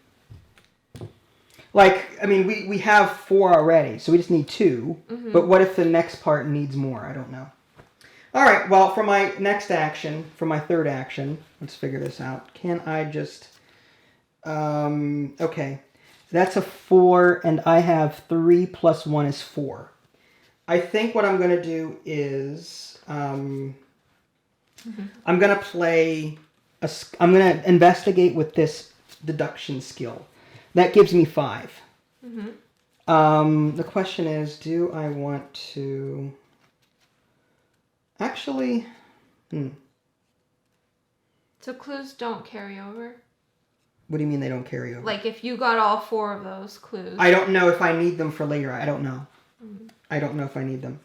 We have 4 already, so we just need 2. But what if the next part needs more? I don't know. All right, well, for my next action, for my third action, let's figure this out. Can I just... okay. That's a 4, and I have 3 plus 1 is 4. I think what I'm going to do is... I'm going to play... I'm going to investigate with this deduction skill. That gives me 5. The question is, do I want to... Actually... So clues don't carry over? What do you mean they don't carry over? Like if you got all 4 of those clues. I don't know if I need them for later. I don't know. I don't know if I need them.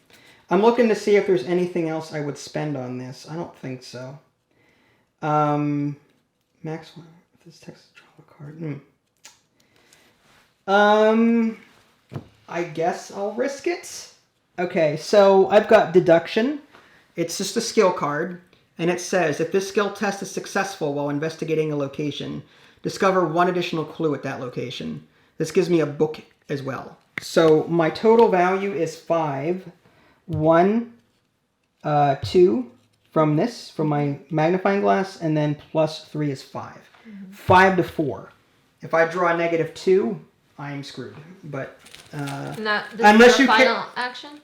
I'm looking to see if there's anything else I would spend on this. I don't think so. Max, if this text is draw a card. I guess I'll risk it. Okay, so I've got deduction. It's just a skill card, and it says, if this skill test is successful while investigating a location, discover 1 additional clue at that location. This gives me a book as well. So my total value is 5, 1, 2 from my magnifying glass, and then plus 3 is 5. 5 to 4. If I draw a -2, I am screwed. But unless you final action.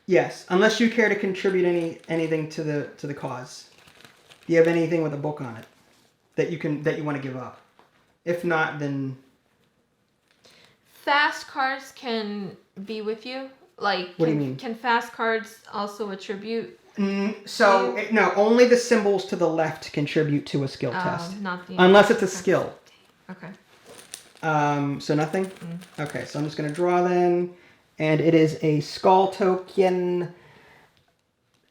Yes, unless you care to contribute anything to the cause. Do you have anything with a book on it that you want to give up? If not, then fast cards can be with you. What do you mean? Can fast cards also attribute? No, only the symbols to the left contribute to a skill test. Not the unless it's a skill. Okay. So nothing? Okay, so I'm just going to draw then. And it is a skull token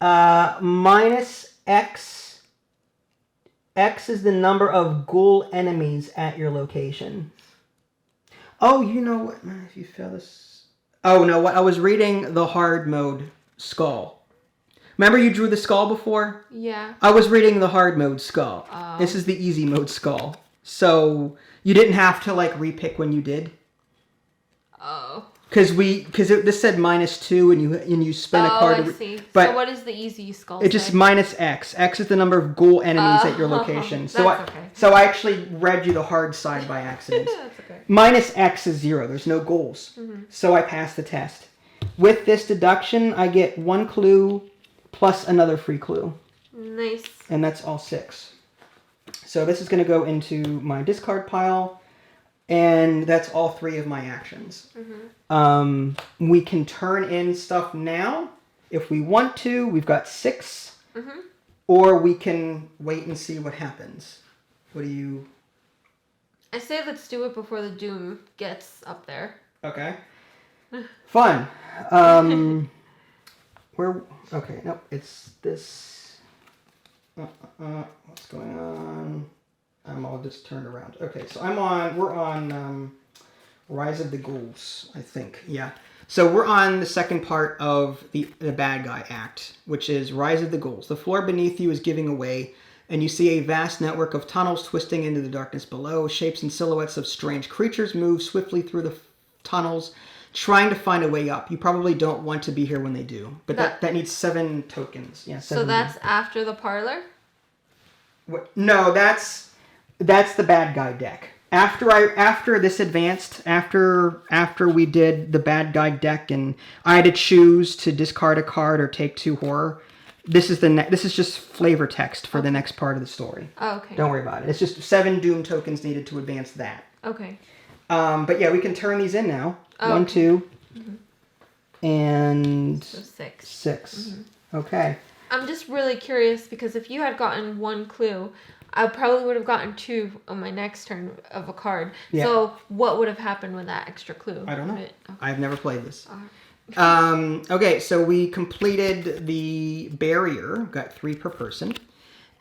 minus X. X is the number of ghoul enemies at your location. Oh, you know what? If you fail this... Oh, no, what? I was reading the hard mode skull. Remember you drew the skull before? Yeah. I was reading the hard mode skull. This is the easy mode skull. So you didn't have to repick when you did? Oh. Because this said -2 and you spent a card. I see. But so what is the easy skull? It's just minus X. X is the number of ghoul enemies at your location. So I actually read you the hard side by accident. That's okay. Minus X is 0. There's no ghouls. So I passed the test. With this deduction, I get 1 clue plus another free clue. Nice. And that's all 6. So this is going to go into my discard pile. And that's all 3 of my actions. We can turn in stuff now if we want to. We've got 6. Or we can wait and see what happens. What do you... I say let's do it before the doom gets up there. Okay. Fun. Where... Okay, no, it's this... what's going on? I'm all just turned around. Okay, so we're on Rise of the Ghouls, I think. Yeah. So we're on the second part of the bad guy act, which is Rise of the Ghouls. The floor beneath you is giving away, and you see a vast network of tunnels twisting into the darkness below. Shapes and silhouettes of strange creatures move swiftly through the tunnels, trying to find a way up. You probably don't want to be here when they do, but that needs 7 tokens. Yeah. 7 so that's after the parlor? What? No, that's the bad guy deck. After this advanced, after we did the bad guy deck, and I had to choose to discard a card or take 2 horror. This is just flavor text for the next part of the story. Oh, okay. Don't worry about it. It's just 7 doom tokens needed to advance that. Okay. But yeah, we can turn these in now. Oh, 1, okay. 2, and so 6. 6. Okay. I'm just really curious because if you had gotten 1 clue, I probably would have gotten 2 on my next turn of a card. Yeah. So what would have happened with that extra clue? I don't know. Okay. I've never played this. Okay, so we completed the barrier. Got 3 per person.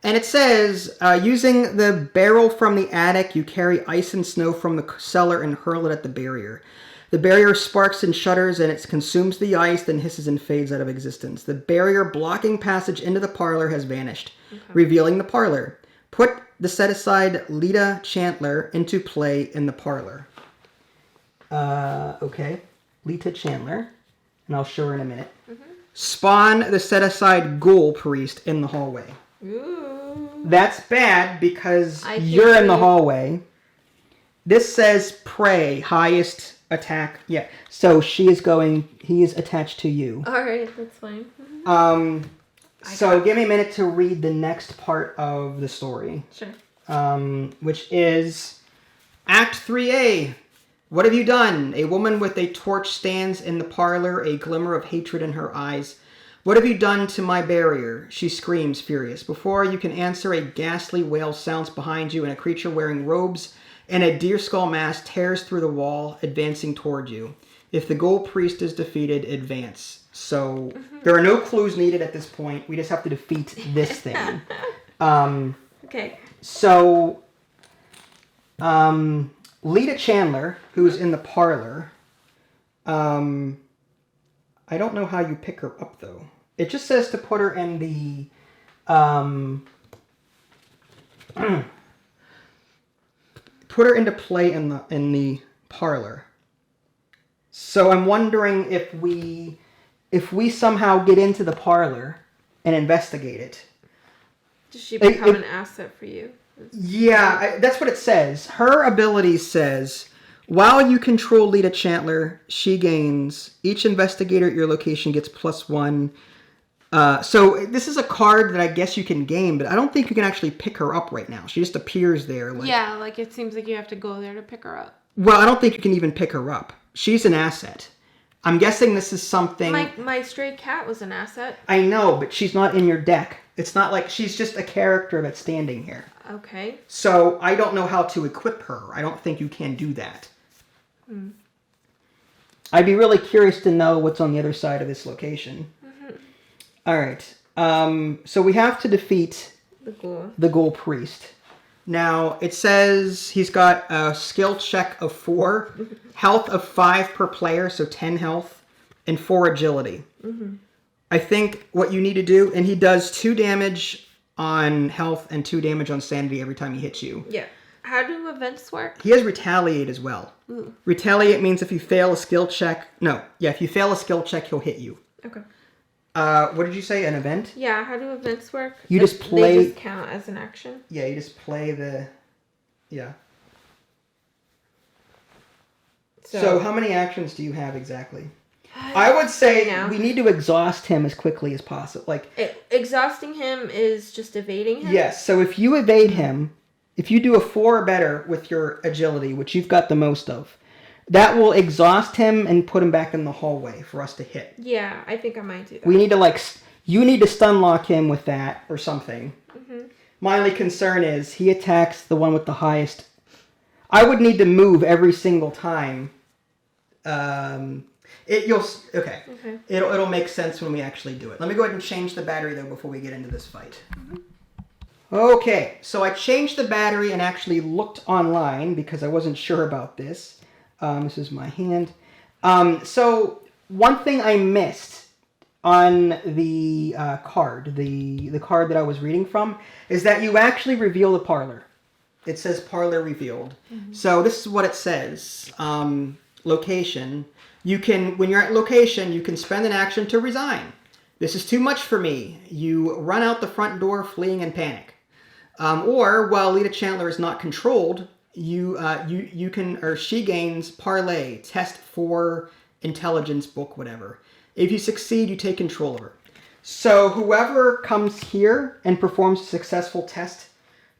And it says, using the barrel from the attic, you carry ice and snow from the cellar and hurl it at the barrier. The barrier sparks and shudders, and it consumes the ice, then hisses and fades out of existence. The barrier blocking passage into the parlor has vanished, revealing the parlor. Put the set-aside Lita Chandler into play in the parlor. Okay. Lita Chandler. And I'll show her in a minute. Spawn the set-aside Ghoul Priest in the hallway. Ooh. That's bad because you're in the hallway. This says prey, highest attack. Yeah. So he is attached to you. Alright, that's fine. So give me a minute to read the next part of the story. Sure. Which is Act 3A. What have you done? A woman with a torch stands in the parlor, a glimmer of hatred in her eyes. What have you done to my barrier? She screams, furious. Before you can answer, a ghastly wail sounds behind you, and a creature wearing robes and a deer skull mask tears through the wall, advancing toward you. If the Ghoul Priest is defeated, advance. So there are no clues needed at this point. We just have to defeat this thing. Okay. So, Lita Chandler, who's in the parlor, I don't know how you pick her up, though. It just says to put her in the, put her into play in the parlor. So I'm wondering if we somehow get into the parlor and investigate it. Does she become an asset for you? Yeah, that's what it says. Her ability says, while you control Lita Chandler, she gains, each investigator at your location gets +1. So this is a card that I guess you can gain, but I don't think you can actually pick her up right now. She just appears there. Like it seems like you have to go there to pick her up. Well, I don't think you can even pick her up. She's an asset. I'm guessing this is something... My stray cat was an asset. I know, but she's not in your deck. It's not like she's just a character that's standing here. Okay. So I don't know how to equip her. I don't think you can do that. I'd be really curious to know what's on the other side of this location. All right. So we have to defeat the Ghoul Priest. Now, it says he's got a skill check of 4, health of 5 per player, so 10 health, and 4 agility. I think what you need to do, and he does 2 damage on health and 2 damage on sanity every time he hits you. Yeah. How do events work? He has Retaliate as well. Ooh. Retaliate means if you fail a skill check... No, yeah, if you fail a skill check, he'll hit you. Okay. What did you say? An event? Yeah, how do events work? You just play... They just count as an action? Yeah, you just play the... Yeah. So how many actions do you have exactly? I would say we need to exhaust him as quickly as possible. Exhausting him is just evading him? Yes, so if you evade him, if you do a 4 or better with your agility, which you've got the most of, that will exhaust him and put him back in the hallway for us to hit. Yeah, I think I might do that. We need to you need to stun lock him with that or something. Mm-hmm. My only concern is he attacks the one with the highest. I would need to move every single time. Okay. It'll make sense when we actually do it. Let me go ahead and change the battery though before we get into this fight. Mm-hmm. Okay, so I changed the battery and actually looked online because I wasn't sure about this. This is my hand. So one thing I missed on the card, the card that I was reading from, is that you actually reveal the parlor. It says parlor revealed. Mm-hmm. So this is what it says. Location. When you're at location, you can spend an action to resign. This is too much for me. You run out the front door fleeing in panic. Or while Lita Chandler is not controlled, you can, or she gains parlay, test for intelligence, book, whatever. If you succeed, you take control of her. So whoever comes here and performs a successful test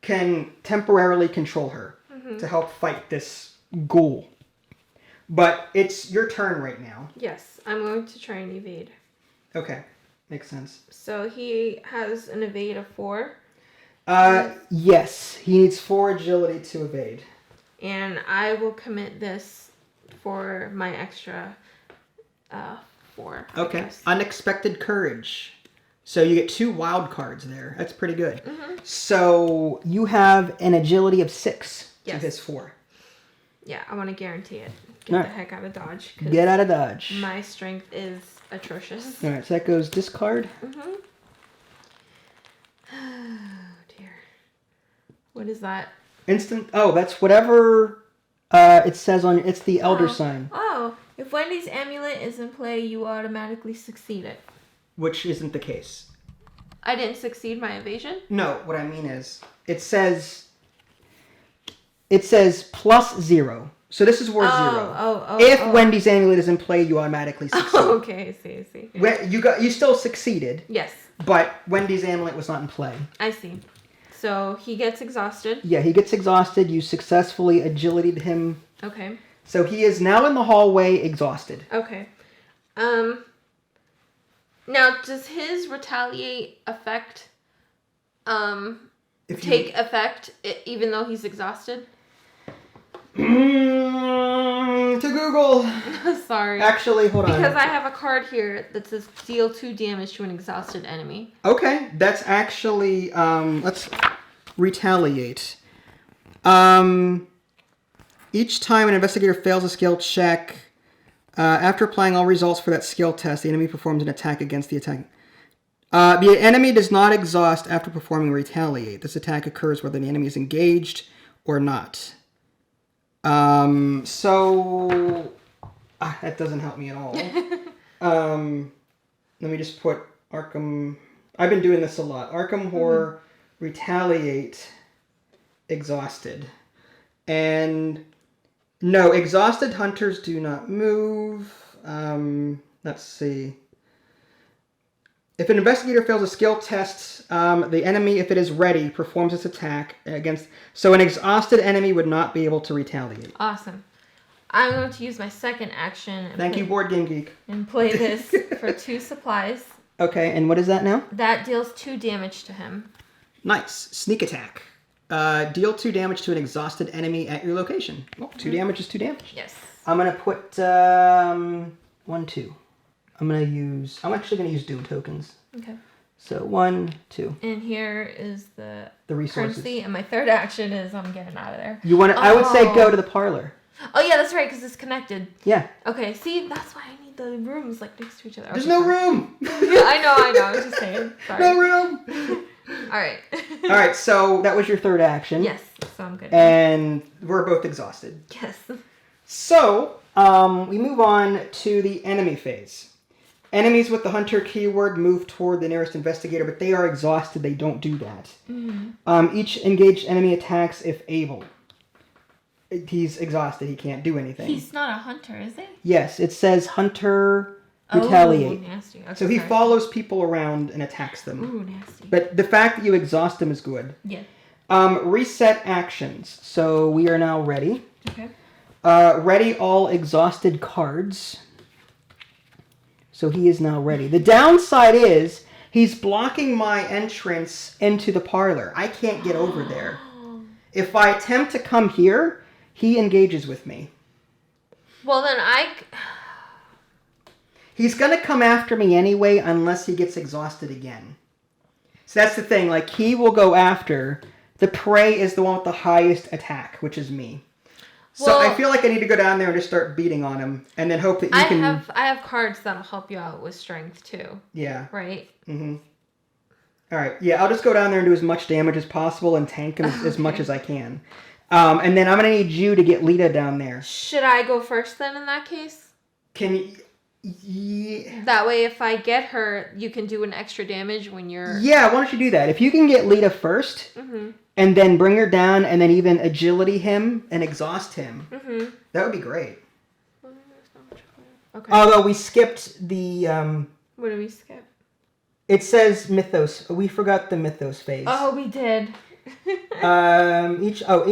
can temporarily control her to help fight this ghoul. But it's your turn right now. Yes, I'm going to try and evade. Okay, makes sense. So he has an evade of 4. Yes, he needs 4 agility to evade. And I will commit this for my extra 4. Okay, unexpected courage. So you get 2 wild cards there. That's pretty good. Mm-hmm. So you have an agility of 6 to his 4. Yeah, I want to guarantee it. Get the heck out of Dodge. Get out of Dodge. My strength is atrocious. All right, so that goes discard. Mm-hmm. Oh, dear. What is that? Instant. Oh, that's whatever it says on. It's the Elder Sign. Oh, if Wendy's amulet is in play, you automatically succeed it. Which isn't the case. I didn't succeed my evasion? No, what I mean is, it says +0. So this is worth 0. If Wendy's amulet is in play, you automatically succeed. Oh, okay, I see. Yeah. You still succeeded. Yes. But Wendy's amulet was not in play. I see. So he gets exhausted. Yeah, he gets exhausted. You successfully agility'd him. Okay. So he is now in the hallway, exhausted. Okay. Now, does his retaliate effect take effect even though he's exhausted? To Google. Sorry. Actually, hold on. Because I have a card here that says deal 2 damage to an exhausted enemy. Okay, that's actually let's retaliate. Each time an investigator fails a skill check, after applying all results for that skill test, the enemy performs an attack against the attack. The enemy does not exhaust after performing retaliate. This attack occurs whether the enemy is engaged or not. So that doesn't help me at all. Let me just put Arkham. I've been doing this a lot. Arkham Horror, retaliate, exhausted. And no, exhausted hunters do not move. Let's see. If an investigator fails a skill test, the enemy, if it is ready, performs its attack against... So an exhausted enemy would not be able to retaliate. Awesome. I'm going to use my second action. Thank you, Board Game Geek. And play this for 2 supplies. Okay, and what is that now? That deals 2 damage to him. Nice. Sneak attack. Deal 2 damage to an exhausted enemy at your location. Well, 2 damage is 2 damage. Yes. I'm going to put 1, 2. I'm actually going to use Doom tokens. Okay. So 1, 2. And here is the resources. Currency, and my third action is I'm getting out of there. You want to? I would say go to the parlor. Oh yeah, that's right, because it's connected. Yeah. Okay, see, that's why I need the rooms like next to each other. There's no room. I know. I was just saying. Sorry. No room. All right. All right. So that was your third action. Yes. So I'm good. And we're both exhausted. Yes. So we move on to the enemy phase. Enemies with the hunter keyword move toward the nearest investigator, but they are exhausted. They don't do that. Mm-hmm. Each engaged enemy attacks if able. He's exhausted. He can't do anything. He's not a hunter, is he? Yes. It says hunter retaliate. Oh, nasty. Okay, so he follows people around and attacks them. Ooh, nasty. But the fact that you exhaust them is good. Yeah. Reset actions. So we are now ready. Okay. Ready all exhausted cards. So he is now ready. The downside is he's blocking my entrance into the parlor. I can't get over there. If I attempt to come here, he engages with me. Well, then He's going to come after me anyway unless he gets exhausted again. So that's the thing. Like, he will go after... The prey is the one with the highest attack, which is me. So I feel like I need to go down there and just start beating on him, and then hope that you can... I have cards that'll help you out with strength, too. Yeah. Right? Mm-hmm. All right. Yeah, I'll just go down there and do as much damage as possible and tank him as much as I can. And then I'm going to need you to get Lita down there. Should I go first, then, in that case? Can you... Yeah. That way, if I get her, you can do an extra damage when you're... Yeah, why don't you do that? If you can get Lita first... Mm-hmm. And then bring her down, and then even agility him and exhaust him. Mm-hmm. That would be great. Okay. Although we skipped the... What did we skip? It says Mythos. We forgot the Mythos phase. Oh, we did.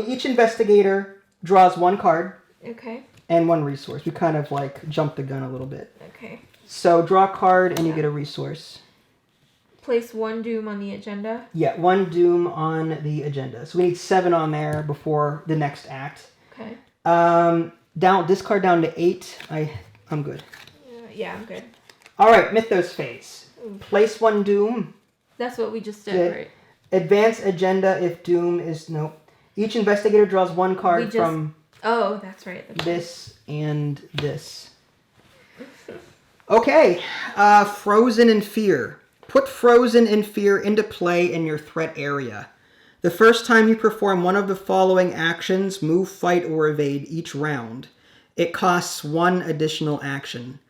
Each investigator draws one card. Okay. And one resource. We kind of like jumped the gun a little bit. Okay. So draw a card and you get a resource. Place one doom on the agenda. Yeah, one doom on the agenda. So we need 7 on there before the next act. Okay. Discard down to 8. I'm good. Yeah, I'm good. All right, Mythos phase. Place one doom. That's what we just did, right? Advance agenda if doom is nope. Each investigator draws one card from. Oh, that's right. This and this. Okay, Frozen in Fear. Put Frozen in Fear into play in your threat area. The first time you perform one of the following actions, move, fight, or evade each round, it costs 1 additional action.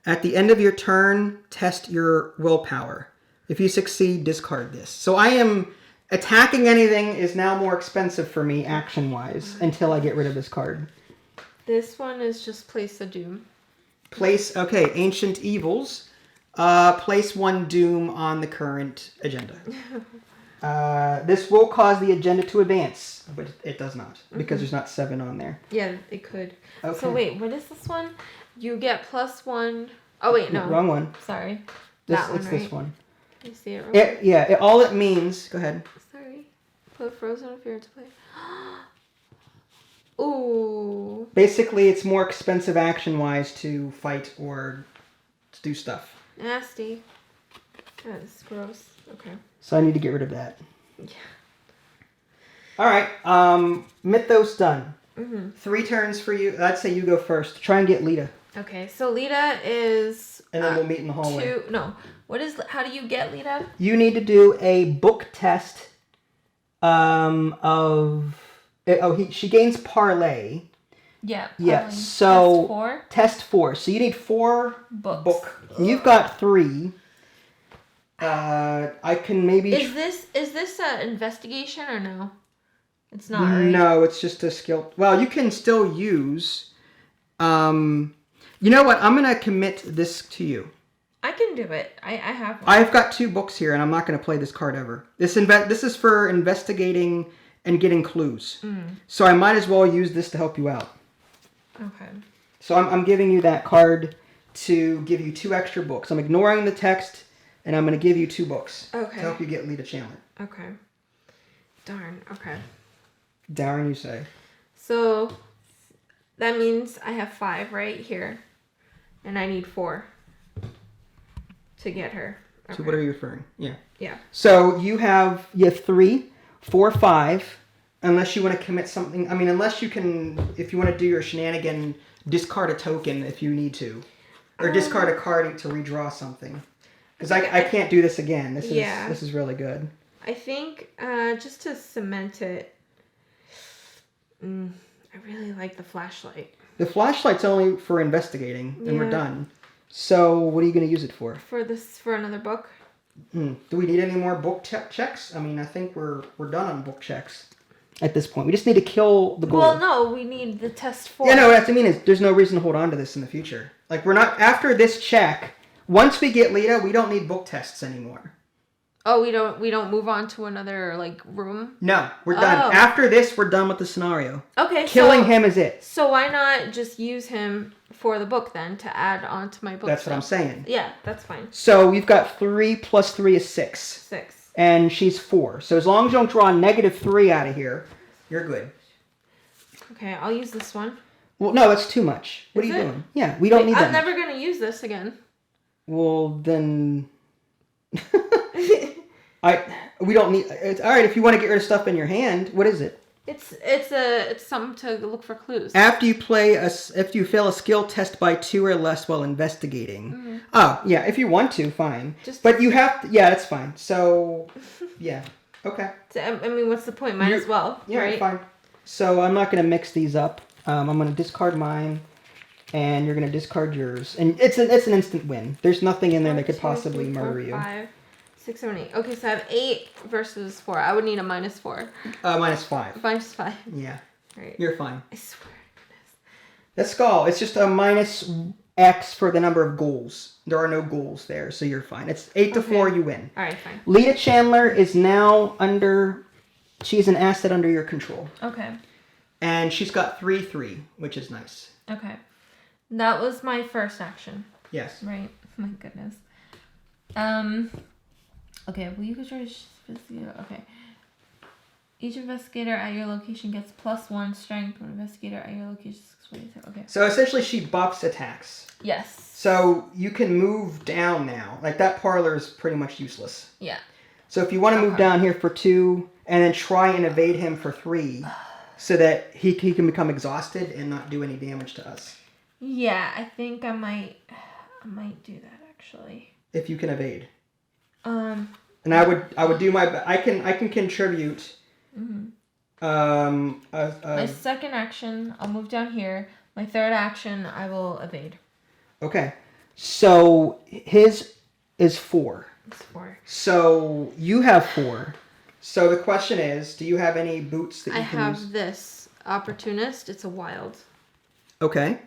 At the end of your turn, test your willpower. If you succeed, discard this. So I am... Attacking anything is now more expensive for me, action-wise, until I get rid of this card. This one is just place a doom. Okay, Ancient Evils. Place 1 doom on the current agenda. This will cause the agenda to advance, but it does not, because there's not 7 on there. Yeah, it could. Okay. So wait, what is this one? You get +1... Oh wait, no. Wrong one. Sorry. It's this one. You see it wrong? All it means... Go ahead. Sorry. Put Frozen in Fear into play. Ooh. Basically, it's more expensive action-wise to fight or to do stuff. Nasty. That's gross. Okay. So I need to get rid of that. Yeah. All right. Mythos done. Mm-hmm. 3 turns for you. I'd say you go first. Try and get Lita. Okay. So Lita is. And then we'll meet in the hallway. How do you get Lita? You need to do a book test. She gains parlay. Yeah. Yeah. So test 4. Test 4. So you need 4 books. You've got 3. I can maybe. Is this an investigation or no? It's not. Right? No, it's just a skill. Well, you can still use. You know what? I'm gonna commit this to you. I can do it. I have one. I've got 2 books here, and I'm not gonna play this card ever. This is for investigating and getting clues. So I might as well use this to help you out. Okay. So I'm giving you that card to give you 2 extra books. I'm ignoring the text, and I'm going to give you 2 books to help you get Lita Chandler. Okay. Darn. Okay. Darn, you say. So that means I have 5 right here, and I need 4 to get her. Okay. So what are you referring? Yeah. Yeah. So you have 3, 4, 5. Unless you want to commit something. I mean, unless you can, if you want to do your shenanigan, discard a token if you need to. Or discard a card to redraw something. Because I can't do this again. This is really good. I think, just to cement it, I really like the flashlight. The flashlight's only for investigating, and we're done. So, what are you going to use it for? For another book. Do we need any more book checks? I mean, I think we're done on book checks. At this point, we just need to kill the goal. Well, no, we need the test 4. Yeah, no, what I mean is there's no reason to hold on to this in the future. Like, we're not, after this check, once we get Lita, we don't need book tests anymore. Oh, we don't move on to another like room? No, we're done. After this, we're done with the scenario. Okay, Killing him is it. So why not just use him for the book then to add on to my book? That's what I'm saying. Yeah, that's fine. So we've got 3 plus 3 is 6. 6. And she's 4. So as long as you don't draw a -3 out of here, you're good. Okay, I'll use this one. Well, no, that's too much. What are you doing? Yeah, we don't need that. I'm never going to use this again. Well, then... we don't need... It's all right, if you want to get rid of stuff in your hand, what is it? It's something to look for clues. After you fail a skill test by 2 or less while investigating. Mm-hmm. Oh, yeah, if you want to, fine. But you have to... Yeah, that's fine. So, yeah. Okay. I mean, what's the point? Might as well, yeah, right? Fine. So I'm not going to mix these up. I'm going to discard mine, and you're going to discard yours. And it's an instant win. There's nothing in there that could possibly murder you. 5, 6, 7, 8. Okay, so I have 8 versus 4. I would need a -4. -5. -5. Yeah. All right. You're fine. I swear to goodness. That's skull. It's just a -X for the number of ghouls. There are no ghouls there, so you're fine. It's 8 to 4, you win. All right, fine. Lita Chandler is now she's an asset under your control. Okay. And she's got 3/3, which is nice. Okay. That was my first action. Yes. Right. My goodness. Okay, will you control investigator? Okay. Each investigator at your location gets +1 strength. One investigator at your location okay. So essentially she buffs attacks. Yes. So you can move down now. Like that parlor is pretty much useless. Yeah. So if you want to move down here for 2 and then try and evade him for 3 so that he can become exhausted and not do any damage to us. Yeah, I think I might do that actually. If you can evade. And I would do my I can contribute. Mm-hmm. My second action, I'll move down here. My third action, I will evade. Okay. So his is 4. It's 4. So you have 4. So the question is, do you have any boots that you can use? I have this opportunist. It's a wild. Okay.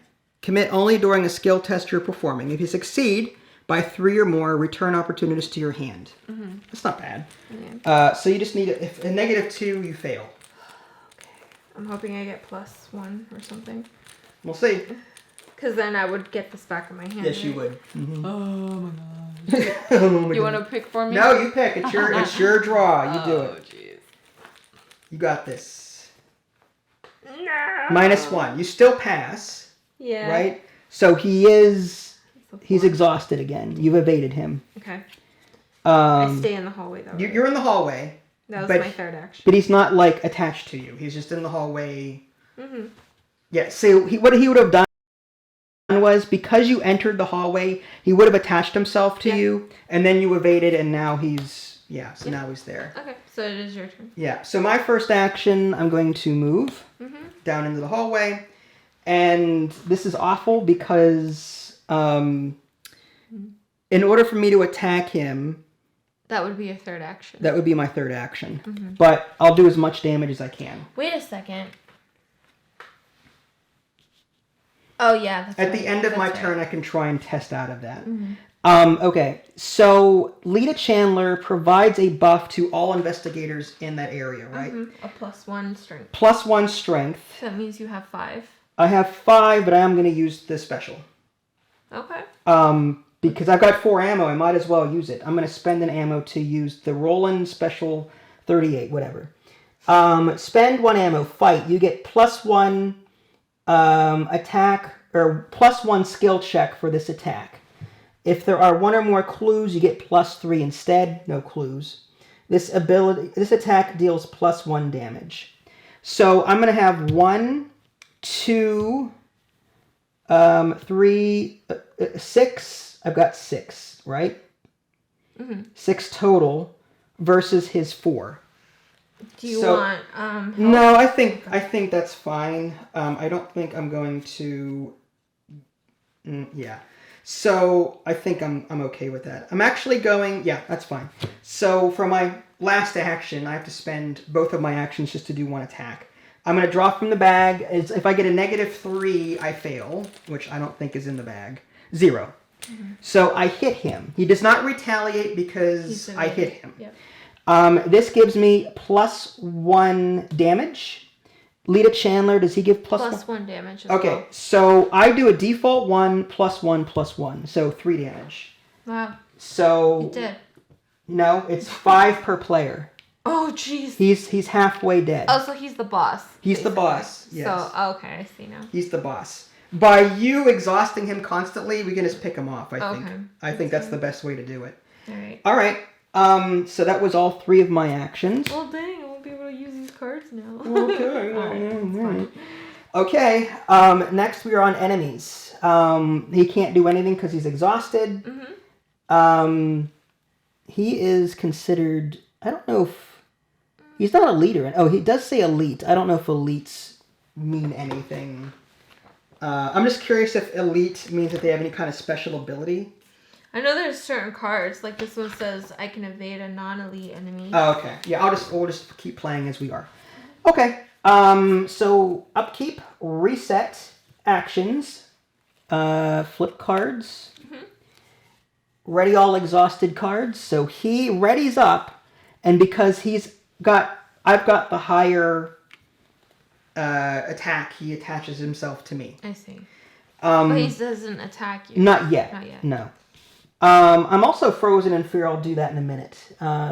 Commit only during a skill test you're performing. If you succeed by 3 or more, return opportunist to your hand. Mm-hmm. That's not bad. Yeah. So you just need if a -2, you fail. Okay. I'm hoping I get +1 or something. We'll see. Because then I would get this back in my hand. Yes, right? you would. Mm-hmm. Oh my god. You want to pick for me? No, you pick. It's your draw. You do it. Oh, jeez. You got this. No. -1. You still pass. Yeah. Right? So he's exhausted again. You've evaded him. Okay. I stay in the hallway though. You're in the hallway. That was my third action. But he's not like attached to you. He's just in the hallway. Mm-hmm. Yeah. So what he would have done was, because you entered the hallway, he would have attached himself to you, and then you evaded, and now now he's there. Okay, so it is your turn. Yeah, so my first action, I'm going to move down into the hallway, and this is awful because in order for me to attack him... That would be your third action. That would be my third action, but I'll do as much damage as I can. Wait a second. Oh, yeah. At the end of my turn, I can try and test out of that. Okay, so Lita Chandler provides a buff to all investigators in that area, right? A +1 strength. +1 strength. So that means you have 5. I have 5, but I am going to use the special. Okay. Because I've got 4 ammo, I might as well use it. I'm going to spend an ammo to use the Roland Special 38, whatever. Spend 1 ammo, fight. You get +1... attack or +1 skill check for this attack. If there are 1 or more clues, you get +3 instead. No clues. This attack deals +1 damage. So I'm going to have 1, 2, 3, 6. I've got 6, right? 6 total versus his 4. Do you want help? No, I think that's fine. I don't think I'm going to... yeah. So I think I'm okay with that. I'm actually going... Yeah, that's fine. So for my last action, I have to spend both of my actions just to do 1 attack. I'm going to draw from the bag. If I get a -3, I fail, which I don't think is in the bag. 0. So I hit him. He does not retaliate because I hit him. Yep. This gives me +1 damage. Lita Chandler, does he give +1 damage as Okay, well. so I do a default 1 +1 +1, so 3 damage. Wow. So It did. no, it's 5 per player. Oh, jeez. He's halfway dead. Oh, so he's the boss. He's basically. the boss. Yes. So okay, I see now. He's the boss. By you exhausting him constantly, we can just pick him off. I think. Okay. I think that's the best way to do it. All right. All right. So that was all 3 of my actions. Well, dang, I won't be able to use these cards now. Okay. All right, that's fine. Okay. Next we are on enemies. He can't do anything because he's exhausted. Mm-hmm. He is considered. I don't know if he's not a leader. Oh, he does say elite. I don't know if elites mean anything. I'm just curious if elite means that they have any kind of special ability. I know there's certain cards, like this one says I can evade a non-elite enemy. Oh, okay. Yeah, we'll just keep playing as we are. Okay. So upkeep, reset, actions, flip cards, ready all exhausted cards. So he readies up, and because I've got the higher attack, he attaches himself to me. I see. But he doesn't attack you. Not yet. Not yet. No. I'm also frozen in fear. I'll do that in a minute.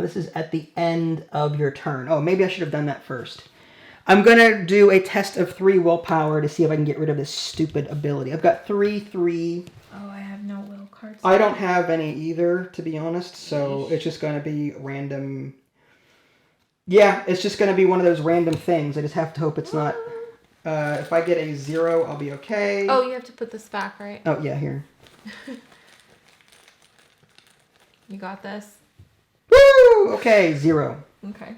This is at the end of your turn. Oh, maybe I should have done that first. I'm going to do a test of 3 willpower to see if I can get rid of this stupid ability. I've got 3. Oh, I have no will cards. I don't have any either, to be honest, so it's just going to be random. Yeah, it's just going to be one of those random things. I just have to hope it's not. If I get a 0, I'll be okay. Oh, you have to put this back, right? Oh, yeah, here. You got this? Woo! Okay, 0. Okay.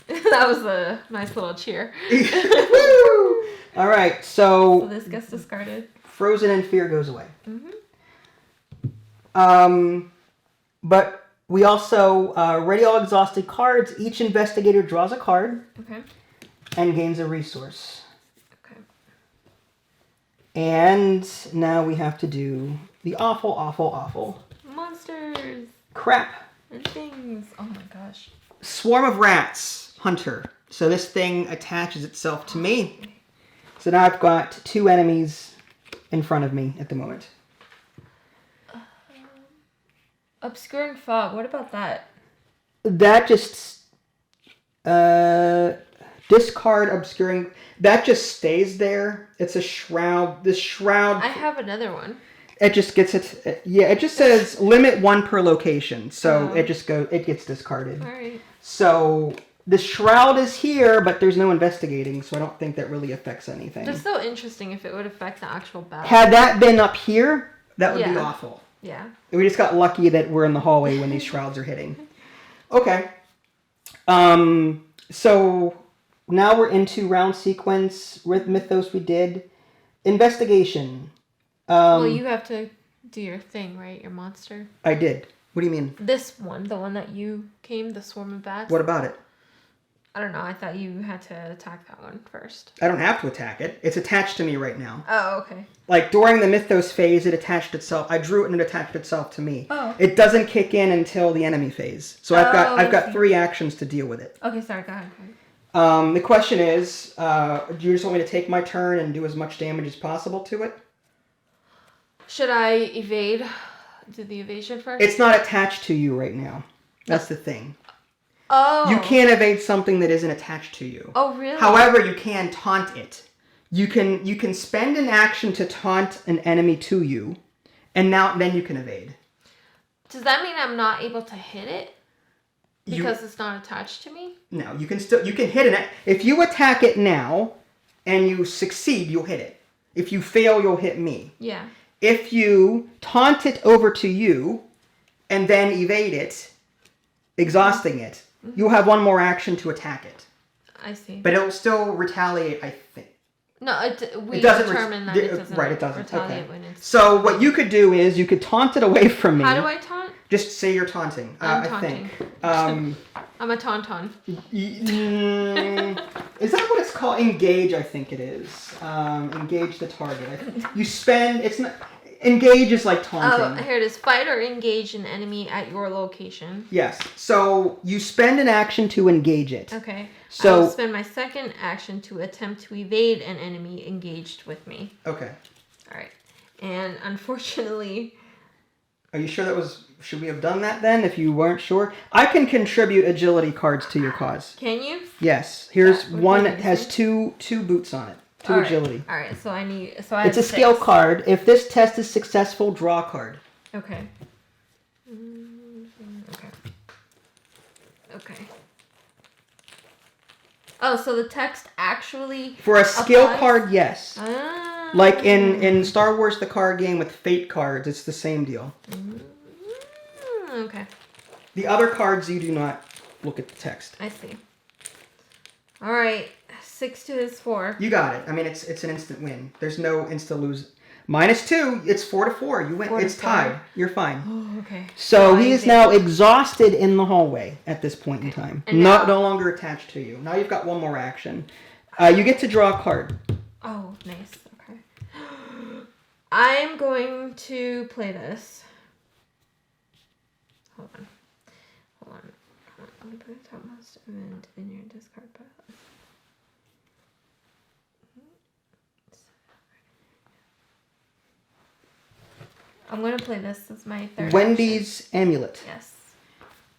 That was a nice little cheer. Woo! All right, So this gets discarded. Frozen in fear goes away. Mm-hmm. But we also ready all exhausted cards. Each investigator draws a card. Okay. And gains a resource. Okay. And now we have to do the awful Monsters crap. and things. Oh my gosh. Swarm of rats. Hunter. So this thing attaches itself to me. So now I've got 2 enemies in front of me at the moment. Obscuring fog. What about that? That just discard obscuring. That just stays there. It's a shroud. This shroud. I have another one. It just gets it. Yeah, it just says limit 1 per location. So it just goes. It gets discarded. All right. So the shroud is here, but there's no investigating. So I don't think that really affects anything. That's so interesting if it would affect the actual battle. Had that been up here, that would be awful. Yeah. We just got lucky that we're in the hallway when these shrouds are hitting. Okay. So now we're into round sequence. With Mythos we did. Investigation. Well, you have to do your thing, right? Your monster. I did. What do you mean? This one, the one that you came, the swarm of bats. What about it? I don't know. I thought you had to attack that one first. I don't have to attack it. It's attached to me right now. Oh, okay. Like during the Mythos phase, it attached itself. I drew it and it attached itself to me. Oh. It doesn't kick in until the enemy phase. So I've got 3 actions to deal with it. Okay, sorry. Go ahead. The question is, do you just want me to take my turn and do as much damage as possible to it? Should I evade? Do the evasion first? It's not attached to you right now. That's the thing. Oh. You can't evade something that isn't attached to you. Oh, really? However, you can taunt it. You can spend an action to taunt an enemy to you, and then you can evade. Does that mean I'm not able to hit it because it's not attached to me? No, you can hit it. If you attack it now, and you succeed, you'll hit it. If you fail, you'll hit me. Yeah. If you taunt it over to you, and then evade it, exhausting it, you'll have 1 more action to attack it. I see. But it'll still retaliate, I think. No, we it doesn't determined that it doesn't, right, it doesn't retaliate okay. when it's... So what you could do is you could taunt it away from me. How do I taunt? Just say you're taunting. I'm taunting. I think. I'm a tauntaun. Is that what it's called? Engage, I think it is. Engage the target. You spend. It's not. Engage is like taunting. Oh, here it is. Fight or engage an enemy at your location. Yes. So you spend an action to engage it. Okay. So I'll spend my second action to attempt to evade an enemy engaged with me. Okay. All right. And unfortunately... Are you sure that was... Should we have done that then if you weren't sure? I can contribute agility cards to your cause. Can you? Yes. Here's one that has two boots on it. Two agility. All right. So I need... It's a skill card. If this test is successful, draw a card. Okay. Okay. Okay. Oh, so the text actually... For a skill applies? card, yes. Ah. Like in Star Wars, the card game with fate cards, it's the same deal. Okay. The other cards, you do not look at the text. I see. All right. 6 to his 4. You got it. I mean, it's an instant win. There's no insta lose. -2. It's 4 to 4. You win. It's tied. You're fine. Oh, okay. So he is now exhausted in the hallway at this point in time. And no longer attached to you. Now you've got one more action. You get to draw a card. Oh, nice. Okay. I'm going to play this. Hold on. I'm going to put the topmost event in your discard pile. I'm going to play this as my third Wendy's action. Amulet. Yes.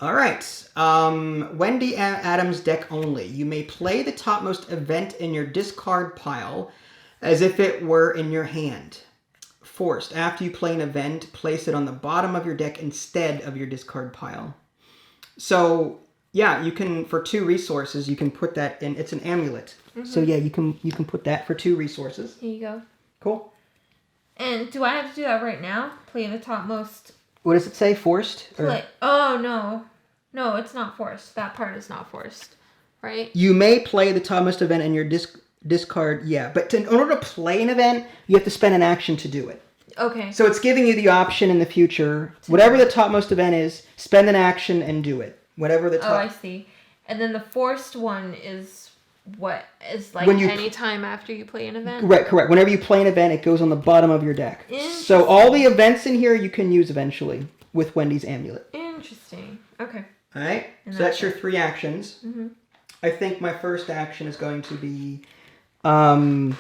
All right. Wendy Adams deck only. You may play the topmost event in your discard pile as if it were in your hand. Forced. After you play an event, place it on the bottom of your deck instead of your discard pile. So, yeah, you can, for 2 resources, you can put that in. It's an amulet. Mm-hmm. So, yeah, you can put that for 2 resources. Here you go. Cool. And do I have to do that right now? Play the topmost... What does it say? Forced? Play... Oh, no. No, it's not forced. That part is not forced. Right? You may play the topmost event in your discard, yeah. But in order to play an event, you have to spend an action to do it. Okay. So it's giving you the option in the future, whatever the topmost event is, spend an action and do it. Whatever the top... Oh, I see. And then the forced one is... What is like any time after you play an event? Right, correct. Whenever you play an event, it goes on the bottom of your deck. So all the events in here you can use eventually with Wendy's Amulet. Interesting. Okay. All right. So that's your 3 actions. Mm-hmm. I think my first action is going to be, I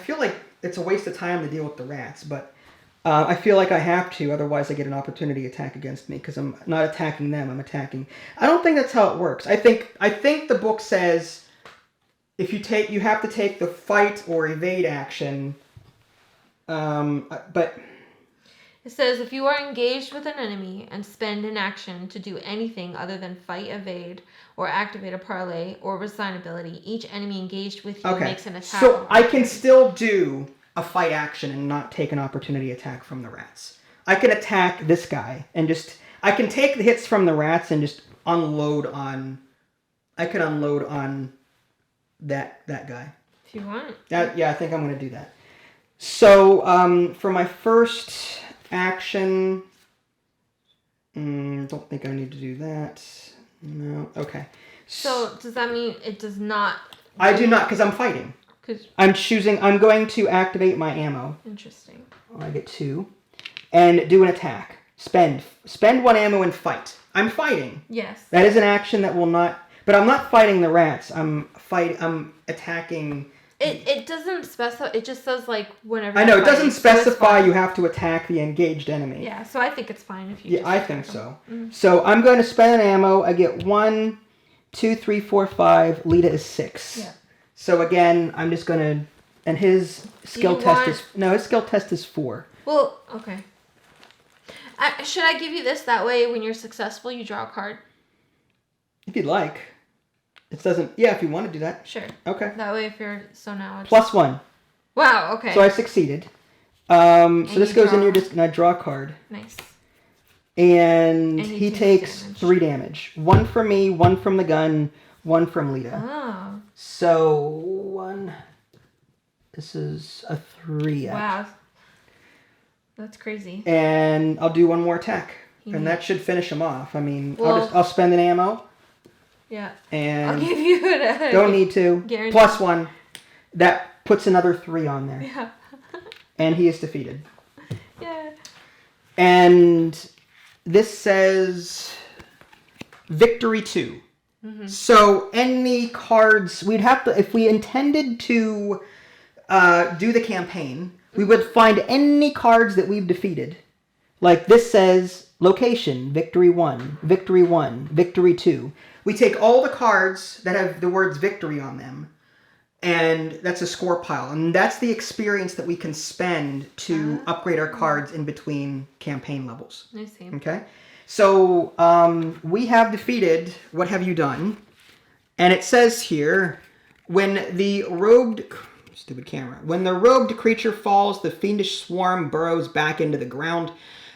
feel like it's a waste of time to deal with the rats, but I feel like I have to, otherwise I get an opportunity attack against me because I'm not attacking them, I'm attacking. I don't think that's how it works. I think the book says if you have to take the fight or evade action, but... It says if you are engaged with an enemy and spend an action to do anything other than fight, evade, or activate a parlay or resign ability, each enemy engaged with you makes an attack. So I can still do a fight action and not take an opportunity attack from the rats. I can attack this guy and I can take the hits from the rats and just unload on... I can unload on that guy. If you want. Yeah, I think I'm going to do that. So, for my first action... don't think I need to do that. No, okay. So, does that mean it does not... I do not, because I'm fighting. I'm going to activate my ammo. Interesting. I get 2. And do an attack. Spend 1 ammo and fight. I'm fighting. Yes. That is an action that will not... But I'm not fighting the rats. I'm attacking... It doesn't specify... It just says, like, whenever... I know, it doesn't specify you have to attack the engaged enemy. Yeah, so I think it's fine if you Yeah, I think so. Mm-hmm. So I'm going to spend an ammo. I get 1, 2, 3, 4, 5. Lita is 6. Yeah. So again, I'm just going to... And his skill test is... No, his skill test is 4. Well, okay. Should I give you this? That way, when you're successful, you draw a card? If you'd like. It doesn't... Yeah, if you want to do that. Sure. Okay. That way, if you're... So now it's... +1. Wow, okay. So I succeeded. So this goes in your disc, and I draw a card. Nice. And he takes 3 damage. 1 from me, 1 from the gun, 1 from Lita. Oh. So 1. This is a 3. Wow. That's crazy. And I'll do 1 more attack, and that should finish him off. I mean, well, I'll spend an ammo. Yeah. And I'll give you an don't need to. Guarantee. +1. That puts another 3 on there. Yeah. And he is defeated. Yeah. And this says victory 2. Mm-hmm. So any cards, we'd have to, if we intended to do the campaign, we would find any cards that we've defeated. Like this says location, victory 1, victory 1, victory 2. We take all the cards that have the words victory on them, and that's a score pile. And that's the experience that we can spend to upgrade our cards in between campaign levels. I see. Okay? So we have defeated What Have You Done? And it says here, when the robed creature falls, the fiendish swarm burrows back into the ground,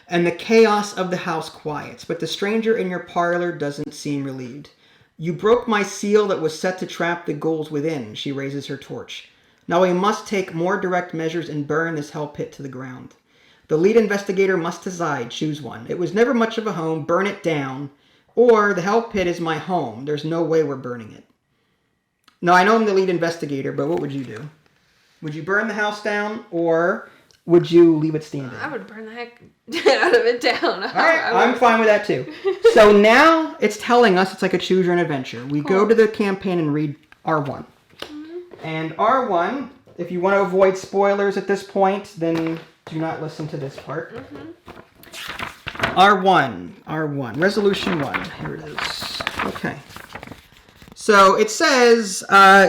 and the chaos of the house quiets. But the stranger in your parlor doesn't seem relieved. You broke my seal that was set to trap the ghouls within. She raises her torch. Now we must take more direct measures and burn this hell pit to the ground. The lead investigator must decide. Choose one. It was never much of a home. Burn it down. Or the hell pit is my home. There's no way we're burning it. Now, I know I'm the lead investigator, but what would you do? Would you burn the house down, or would you leave it standing? I would burn the heck out of it down. All right, I'm fine with that too. So now it's telling us it's like a choose your own adventure. We go to the campaign and read R1. Mm-hmm. And R1, if you want to avoid spoilers at this point, then do not listen to this part. Mm-hmm. R1, Resolution 1. Here it is. Okay. So it says,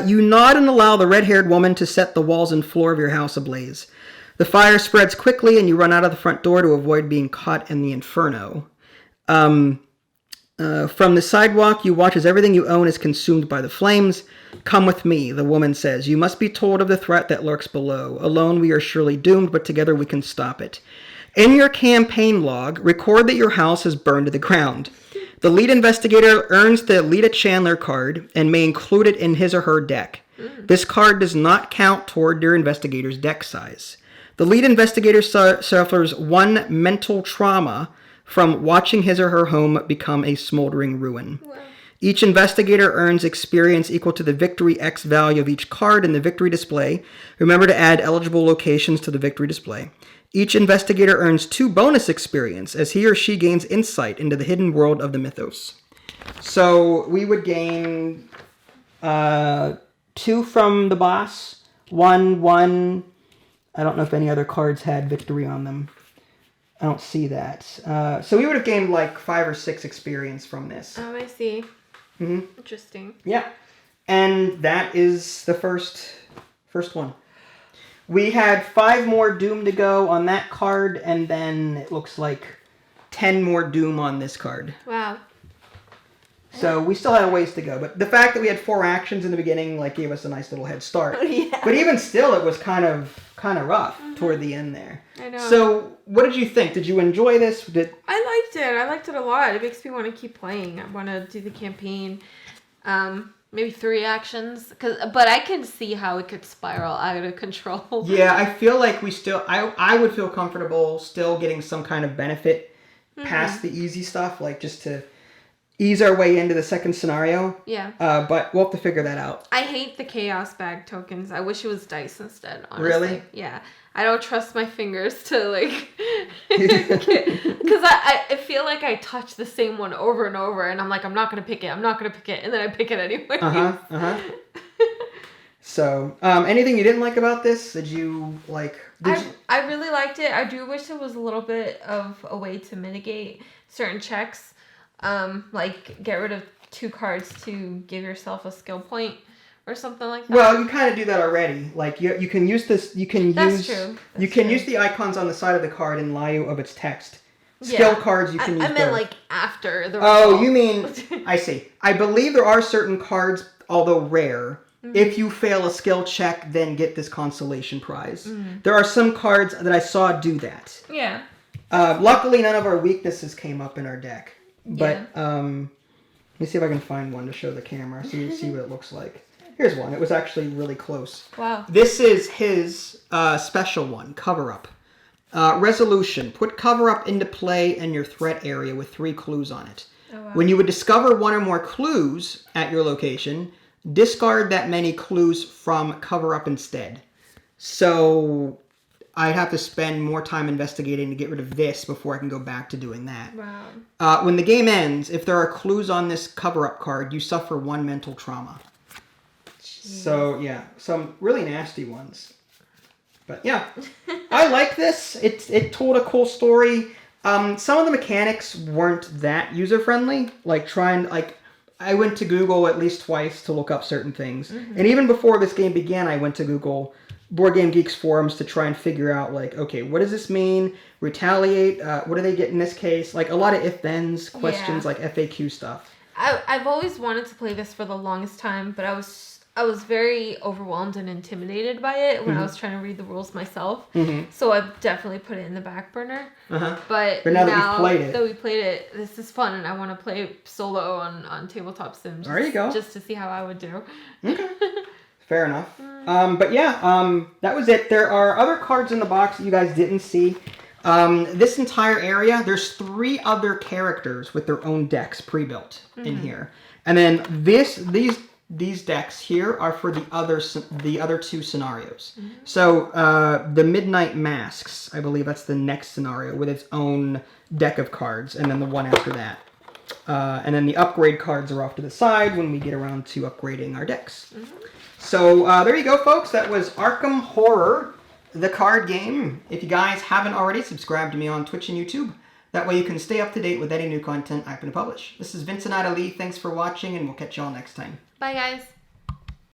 you nod and allow the red-haired woman to set the walls and floor of your house ablaze. The fire spreads quickly and you run out of the front door to avoid being caught in the inferno. From the sidewalk, you watch as everything you own is consumed by the flames. Come with me, the woman says. You must be told of the threat that lurks below. Alone we are surely doomed, but together we can stop it. In your campaign log, record that your house has burned to the ground. The lead investigator earns the Lita Chandler card and may include it in his or her deck. This card does not count toward your investigator's deck size. The lead investigator suffers 1 mental trauma from watching his or her home become a smoldering ruin. Wow. Each investigator earns experience equal to the victory X value of each card in the victory display. Remember to add eligible locations to the victory display. Each investigator earns 2 bonus experience as he or she gains insight into the hidden world of the mythos. So we would gain 2 from the boss, 1. I don't know if any other cards had victory on them. I don't see that. So we would have gained like 5 or 6 experience from this. Oh, I see. Mm-hmm. Interesting. Yeah. And that is the first one. We had 5 more Doom to go on that card, and then it looks like 10 more Doom on this card. Wow. So we still had a ways to go, but the fact that we had 4 actions in the beginning like gave us a nice little head start. Oh, yeah. But even still, it was kind of rough toward the end there. I know. So what did you think? Did you enjoy this? I liked it. I liked it a lot. It makes me want to keep playing. I want to do the campaign. Maybe 3 actions, but I can see how it could spiral out of control. Yeah, I feel like I would feel comfortable still getting some kind of benefit past the easy stuff, like just to ease our way into the second scenario. Yeah. But we'll have to figure that out. I hate the chaos bag tokens. I wish it was dice instead, honestly. Really? Yeah. I don't trust my fingers to, like... Because I feel like I touch the same one over and over, and I'm like, I'm not going to pick it, and then I pick it anyway. So, anything you didn't like about this? Did you, like... I really liked it. I do wish there was a little bit of a way to mitigate certain checks. Like, get rid of 2 cards to give yourself a skill point. Or something like that. Well, you kind of do that already. Like you can use this. That's true. You can use the icons on the side of the card in lieu of its text. Skill cards you can use. I meant like after the. Oh, you mean? I see. I believe there are certain cards, although rare. Mm-hmm. If you fail a skill check, then get this consolation prize. Mm-hmm. There are some cards that I saw do that. Yeah. Luckily, none of our weaknesses came up in our deck. But let me see if I can find one to show the camera so you see what it looks like. Here's one. It was actually really close. Wow. This is his special one, Cover Up. Resolution. Put Cover Up into play in your threat area with 3 clues on it. Oh, wow. When you would discover 1 or more clues at your location, discard that many clues from Cover Up instead. So I'd have to spend more time investigating to get rid of this before I can go back to doing that. Wow. When the game ends, if there are clues on this cover-up card, you suffer 1 mental trauma. Jeez. So, yeah, some really nasty ones. But, yeah, I like this. It told a cool story. Some of the mechanics weren't that user-friendly. I went to Google at least twice to look up certain things. Mm-hmm. And even before this game began, I went to Google Board Game Geeks forums to try and figure out, okay, what does this mean? Retaliate? What do they get in this case? A lot of if-thens questions, FAQ stuff. I've always wanted to play this for the longest time, but I was very overwhelmed and intimidated by it when I was trying to read the rules myself. Mm-hmm. So I've definitely put it in the back burner. Uh-huh. But now that we played it, this is fun, and I want to play solo on Tabletop Sims. There you go. Just to see how I would do. Okay. Fair enough. But yeah, that was it. There are other cards in the box that you guys didn't see. This entire area, there's 3 other characters with their own decks pre-built in here. And then these decks here are for the other 2 scenarios. Mm-hmm. So the Midnight Masks, I believe that's the next scenario with its own deck of cards, and then the one after that. And then the upgrade cards are off to the side when we get around to upgrading our decks. Mm-hmm. So there you go, folks. That was Arkham Horror, the card game. If you guys haven't already, subscribe to me on Twitch and YouTube. That way you can stay up to date with any new content I can publish. This is Vincent Ali. Thanks for watching, and we'll catch y'all next time. Bye, guys.